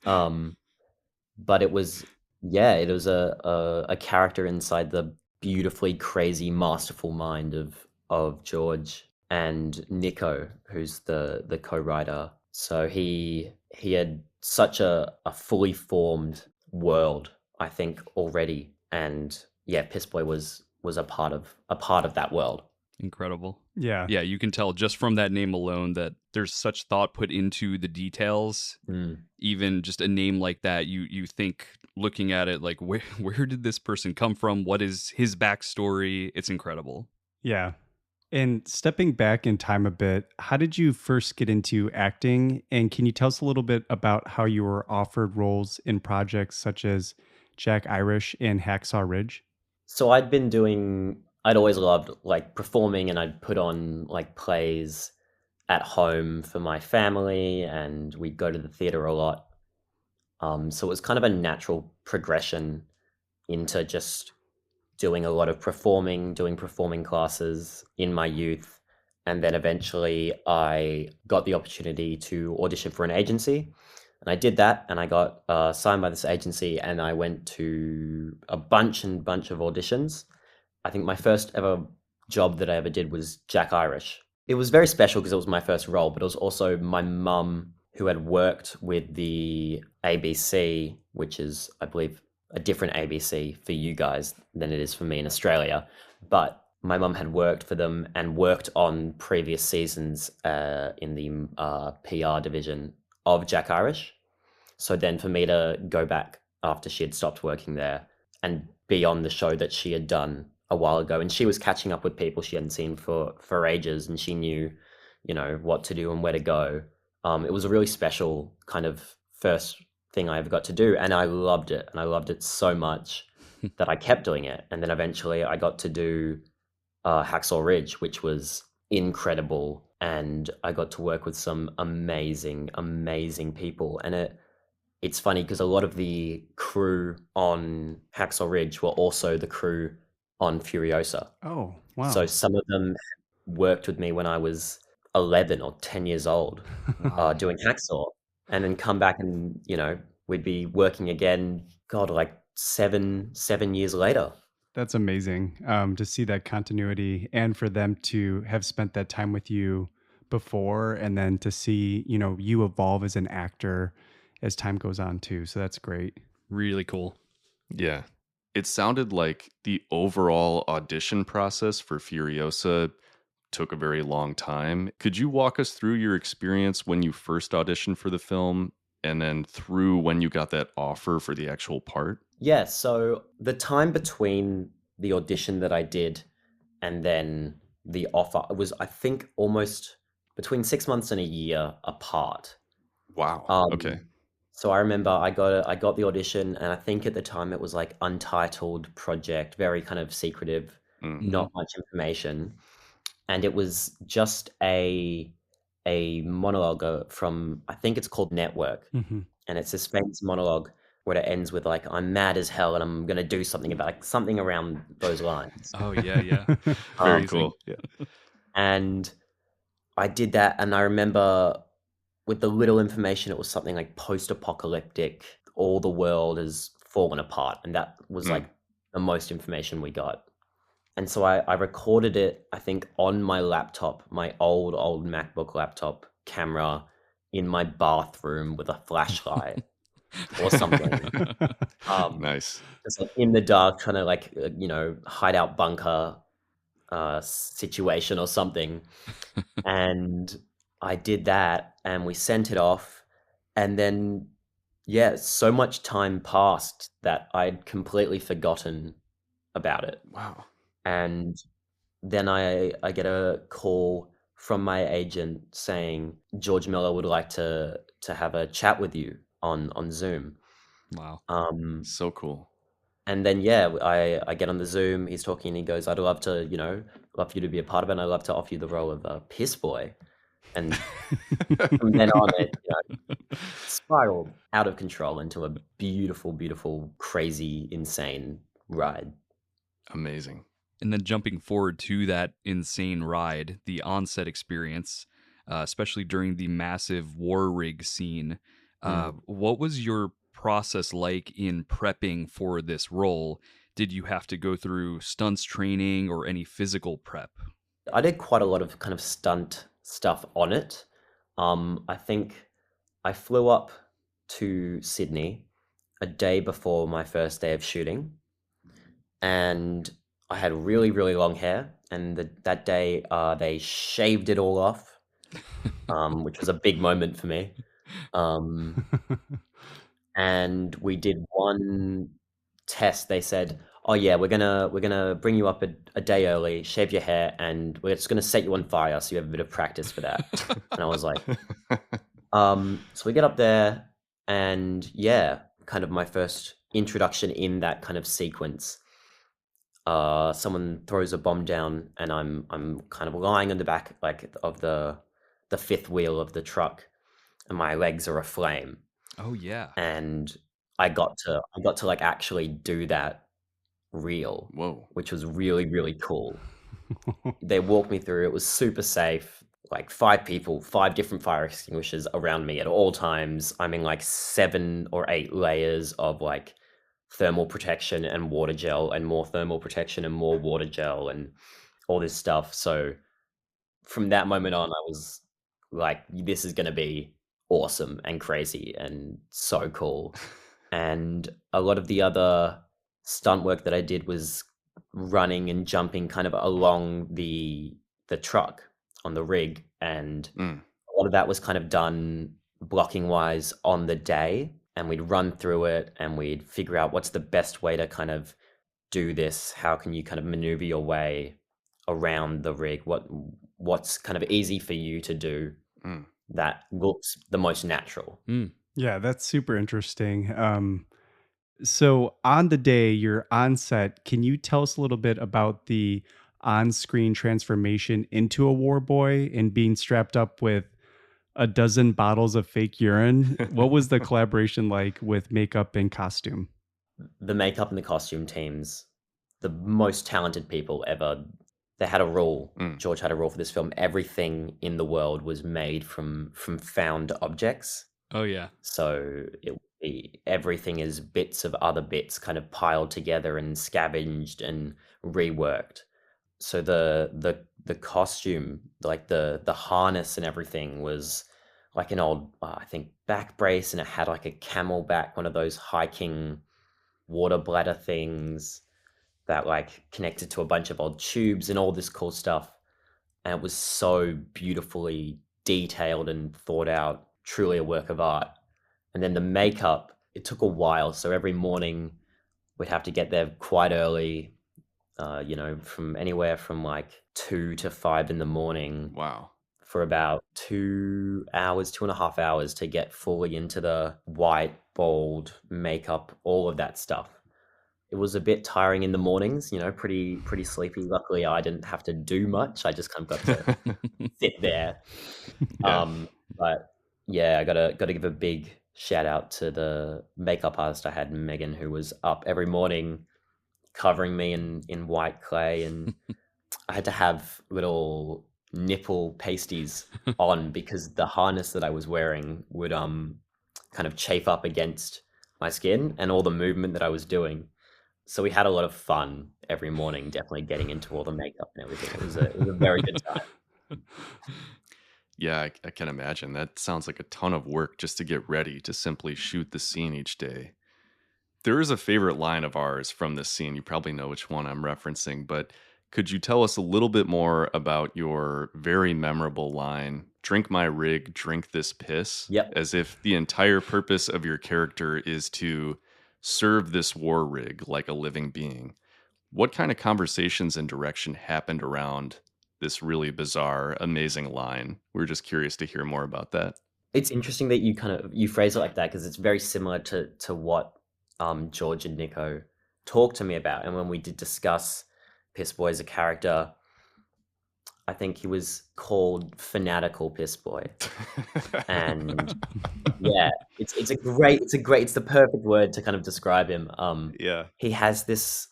But it was a character inside the beautifully crazy, masterful mind of George and Nico, who's the co-writer. So he had such a fully formed world, I think, already. And yeah, Pissboy was a part of that world. Incredible. Yeah. Yeah, you can tell just from that name alone that there's such thought put into the details. Even just a name like that, you think, looking at it, like, where did this person come from? What is his backstory? It's incredible. Yeah. And stepping back in time a bit, how did you first get into acting? And can you tell us a little bit about how you were offered roles in projects such as Jack Irish and Hacksaw Ridge? So I'd been doing I'd always loved like performing, and I'd put on like plays at home for my family, and we'd go to the theater a lot. So it was kind of a natural progression into just doing a lot of doing performing classes in my youth. And then eventually I got the opportunity to audition for an agency. And I did that, and I got signed by this agency, and I went to a bunch of auditions. I think my first ever job that I ever did was Jack Irish. It was very special because it was my first role, but it was also my mum who had worked with the ABC, which is, I believe, a different ABC for you guys than it is for me in Australia. But my mum had worked for them and worked on previous seasons in the PR division of Jack Irish. So then for me to go back after she had stopped working there and be on the show that she had done a while ago, and she was catching up with people she hadn't seen for ages, and she knew, what to do and where to go. It was a really special kind of first thing I ever got to do, and I loved it, and I loved it so much that I kept doing it. And then eventually I got to do Hacksaw Ridge, which was incredible, and I got to work with some amazing people. And it's funny because a lot of the crew on Hacksaw Ridge were also the crew on Furiosa. Oh, wow. So some of them worked with me when I was 11 or 10 years old doing Hacksaw, and then come back and, we'd be working again, God, like seven years later. That's amazing to see that continuity, and for them to have spent that time with you before, and then to see, you evolve as an actor as time goes on too. So that's great. Really cool. Yeah. It sounded like the overall audition process for Furiosa took a very long time. Could you walk us through your experience when you first auditioned for the film, and then through when you got that offer for the actual part? Yeah, so the time between the audition that I did and then the offer was, I think, almost between 6 months and a year apart. Wow. Okay. So I remember I got the audition, and I think at the time it was like Untitled Project, very kind of secretive, not much information. And it was just a monologue from, I think it's called Network. Mm-hmm. And it's this famous monologue where it ends with like, I'm mad as hell and I'm going to do something about it, something around those lines. Oh, yeah. Very cool. Yeah. And I did that, and I remember with the little information, it was something like post-apocalyptic, all the world has fallen apart. And that was like the most information we got. And so I recorded it, I think, on my laptop, my old MacBook laptop camera, in my bathroom with a flashlight or something. Nice. Just like in the dark, trying to like, hideout bunker situation or something. And I did that, and we sent it off, and then so much time passed that I'd completely forgotten about it. Wow. And then I get a call from my agent saying George Miller would like to have a chat with you on Zoom. Wow. So cool. And then I get on the Zoom, he's talking, and he goes, I'd love to, love for you to be a part of it, and I'd love to offer you the role of Pissboy. And from then on, it spiraled out of control into a beautiful, beautiful, crazy, insane ride. Amazing. And then jumping forward to that insane ride, the onset experience, especially during the massive war rig scene, what was your process like in prepping for this role? Did you have to go through stunts training or any physical prep? I did quite a lot of kind of stunt stuff on it. I think I flew up to Sydney a day before my first day of shooting, and I had really, really long hair, and that day they shaved it all off, which was a big moment for me. And we did one test. They said, "Oh yeah, we're gonna bring you up a day early, shave your hair, and we're just gonna set you on fire so you have a bit of practice for that." And I was like, so we get up there, and kind of my first introduction in that kind of sequence. someone throws a bomb down, and I'm kind of lying on the back like of the fifth wheel of the truck, and my legs are aflame. Oh yeah. And I got to like actually do that real, Whoa. which was really, really cool. They walked me through. It was super safe. Like 5 people, 5 different fire extinguishers around me at all times. I'm in like 7 or 8 layers of like thermal protection and water gel, and more thermal protection and more water gel, and all this stuff. So from that moment on, I was like, this is going to be awesome and crazy and so cool. And a lot of the other stunt work that I did was running and jumping kind of along the truck on the rig, and a lot of that was kind of done blocking wise on the day, and we'd run through it and we'd figure out what's the best way to kind of do this. How can you kind of maneuver your way around the rig? What's kind of easy for you to do that looks the most natural? Yeah, that's super interesting. So on the day you're on set, can you tell us a little bit about the on-screen transformation into a war boy and being strapped up with a dozen bottles of fake urine? What was the collaboration like with makeup and costume? The makeup and the costume teams, the most talented people ever. They had a rule. George had a rule for this film. Everything in the world was made from found objects. Oh yeah. So everything is bits of other bits kind of piled together and scavenged and reworked. So the costume, like the harness and everything, was like an old I think back brace, and it had like a camel back, one of those hiking water bladder things that like connected to a bunch of old tubes and all this cool stuff. And it was so beautifully detailed and thought out, truly a work of art. And then the makeup, it took a while. So every morning we'd have to get there quite early, from anywhere from like 2 to 5 in the morning. Wow. For about 2 hours, 2.5 hours to get fully into the white, bold makeup, all of that stuff. It was a bit tiring in the mornings, pretty sleepy. Luckily, I didn't have to do much. I just kind of got to sit there. Yeah. But yeah, I gotta give a big shout out to the makeup artist I had, Megan, who was up every morning covering me in white clay, and I had to have little nipple pasties on because the harness that I was wearing would kind of chafe up against my skin and all the movement that I was doing. So we had a lot of fun every morning, definitely getting into all the makeup and everything. It was a very good time. Yeah, I can imagine. That sounds like a ton of work just to get ready to simply shoot the scene each day. There is a favorite line of ours from this scene. You probably know which one I'm referencing, but could you tell us a little bit more about your very memorable line, "Drink my rig, drink this piss"? Yep. As if the entire purpose of your character is to serve this war rig like a living being. What kind of conversations and direction happened around this really bizarre, amazing line? We're just curious to hear more about that. It's interesting that you phrase it like that, because it's very similar to what George and Nico talked to me about. And when we did discuss Pissboy as a character, I think he was called Fanatical Pissboy. And yeah, it's the perfect word to kind of describe him. Yeah. He has this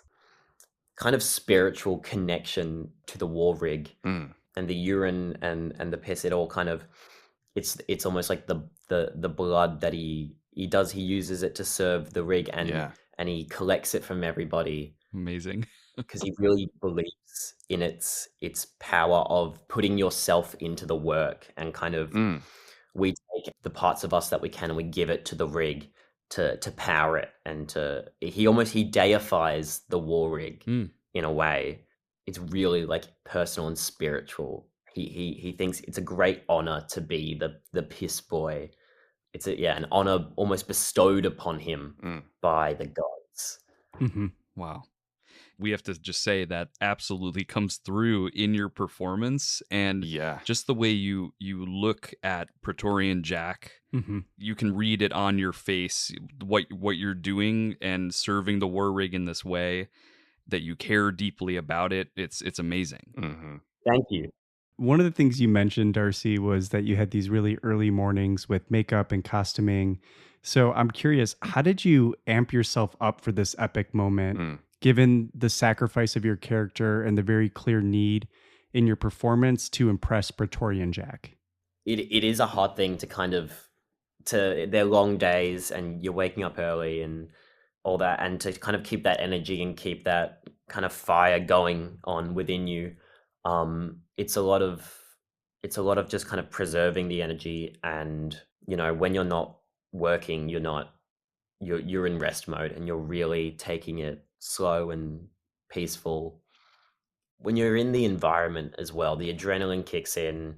kind of spiritual connection to the war rig, and the urine and the piss. It all kind of, it's almost like the blood that he does. He uses it to serve the rig, and he collects it from everybody. Amazing. Because he really believes in its power of putting yourself into the work, and kind of we take the parts of us that we can and we give it to the rig to power it, and he deifies the war rig in a way. It's really like personal and spiritual. He thinks it's a great honor to be the piss boy. It's an honor almost bestowed upon him by the gods. Mm-hmm. Wow. We have to just say that absolutely comes through in your performance, and just the way you look at Praetorian Jack. Mm-hmm. You can read it on your face, what you're doing and serving the war rig in this way. that you care deeply about it. It's amazing. Mm-hmm. Thank you. One of the things you mentioned, Darcy, was that you had these really early mornings with makeup and costuming. So I'm curious, how did you amp yourself up for this epic moment, given the sacrifice of your character and the very clear need in your performance to impress Praetorian Jack? It is a hard thing to kind of, they're long days and you're waking up early and all that, and to kind of keep that energy and keep that kind of fire going on within you. It's a lot of just kind of preserving the energy, and when you're not working, you're in rest mode and you're really taking it slow and peaceful. When you're in the environment as well, the adrenaline kicks in.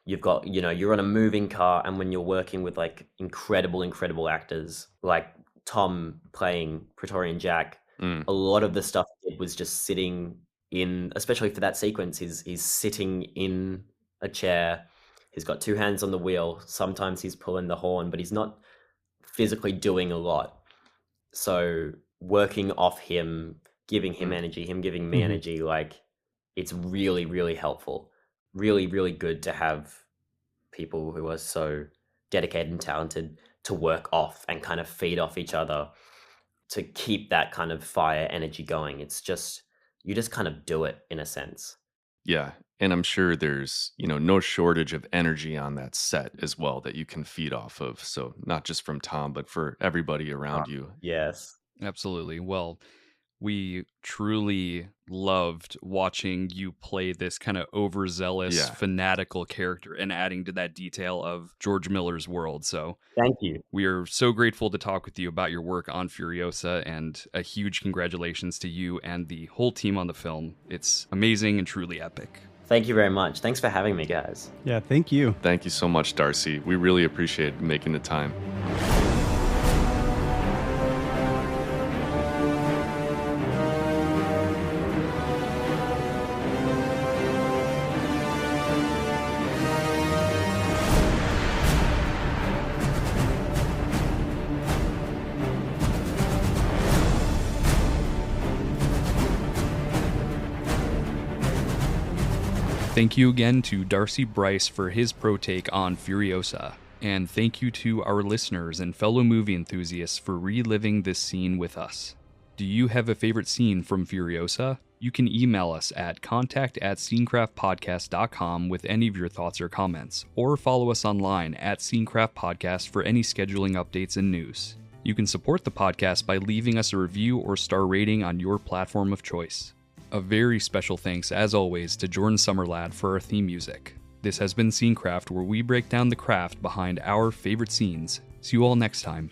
You've got, you're on a moving car, and when you're working with like incredible actors like Tom playing Praetorian Jack, a lot of the stuff he did was just sitting in, especially for that sequence, he's sitting in a chair. He's got two hands on the wheel. Sometimes he's pulling the horn, but he's not physically doing a lot. So working off him, giving him energy, him giving me energy, like it's really, really helpful. Really, really good to have people who are so dedicated and talented to work off and kind of feed off each other to keep that kind of fire energy going. It's just, you just kind of do it in a sense. Yeah. And I'm sure there's, no shortage of energy on that set as well that you can feed off of. So not just from Tom, but for everybody around you. Yes. Absolutely. Well, we truly loved watching you play this kind of overzealous, fanatical character and adding to that detail of George Miller's world. So thank you. We are so grateful to talk with you about your work on Furiosa, and a huge congratulations to you and the whole team on the film. It's amazing and truly epic. Thank you very much. Thanks for having me, guys. Yeah, thank you. Thank you so much, Darcy. We really appreciate making the time. Thank you again to Darcy Bryce for his pro take on Furiosa. And thank you to our listeners and fellow movie enthusiasts for reliving this scene with us. Do you have a favorite scene from Furiosa? You can email us at contact@scenecraftpodcast.com with any of your thoughts or comments, or follow us online at Scenecraft Podcast for any scheduling updates and news. You can support the podcast by leaving us a review or star rating on your platform of choice. A very special thanks, as always, to Jordan Summerlad for our theme music. This has been Scenecraft, where we break down the craft behind our favorite scenes. See you all next time.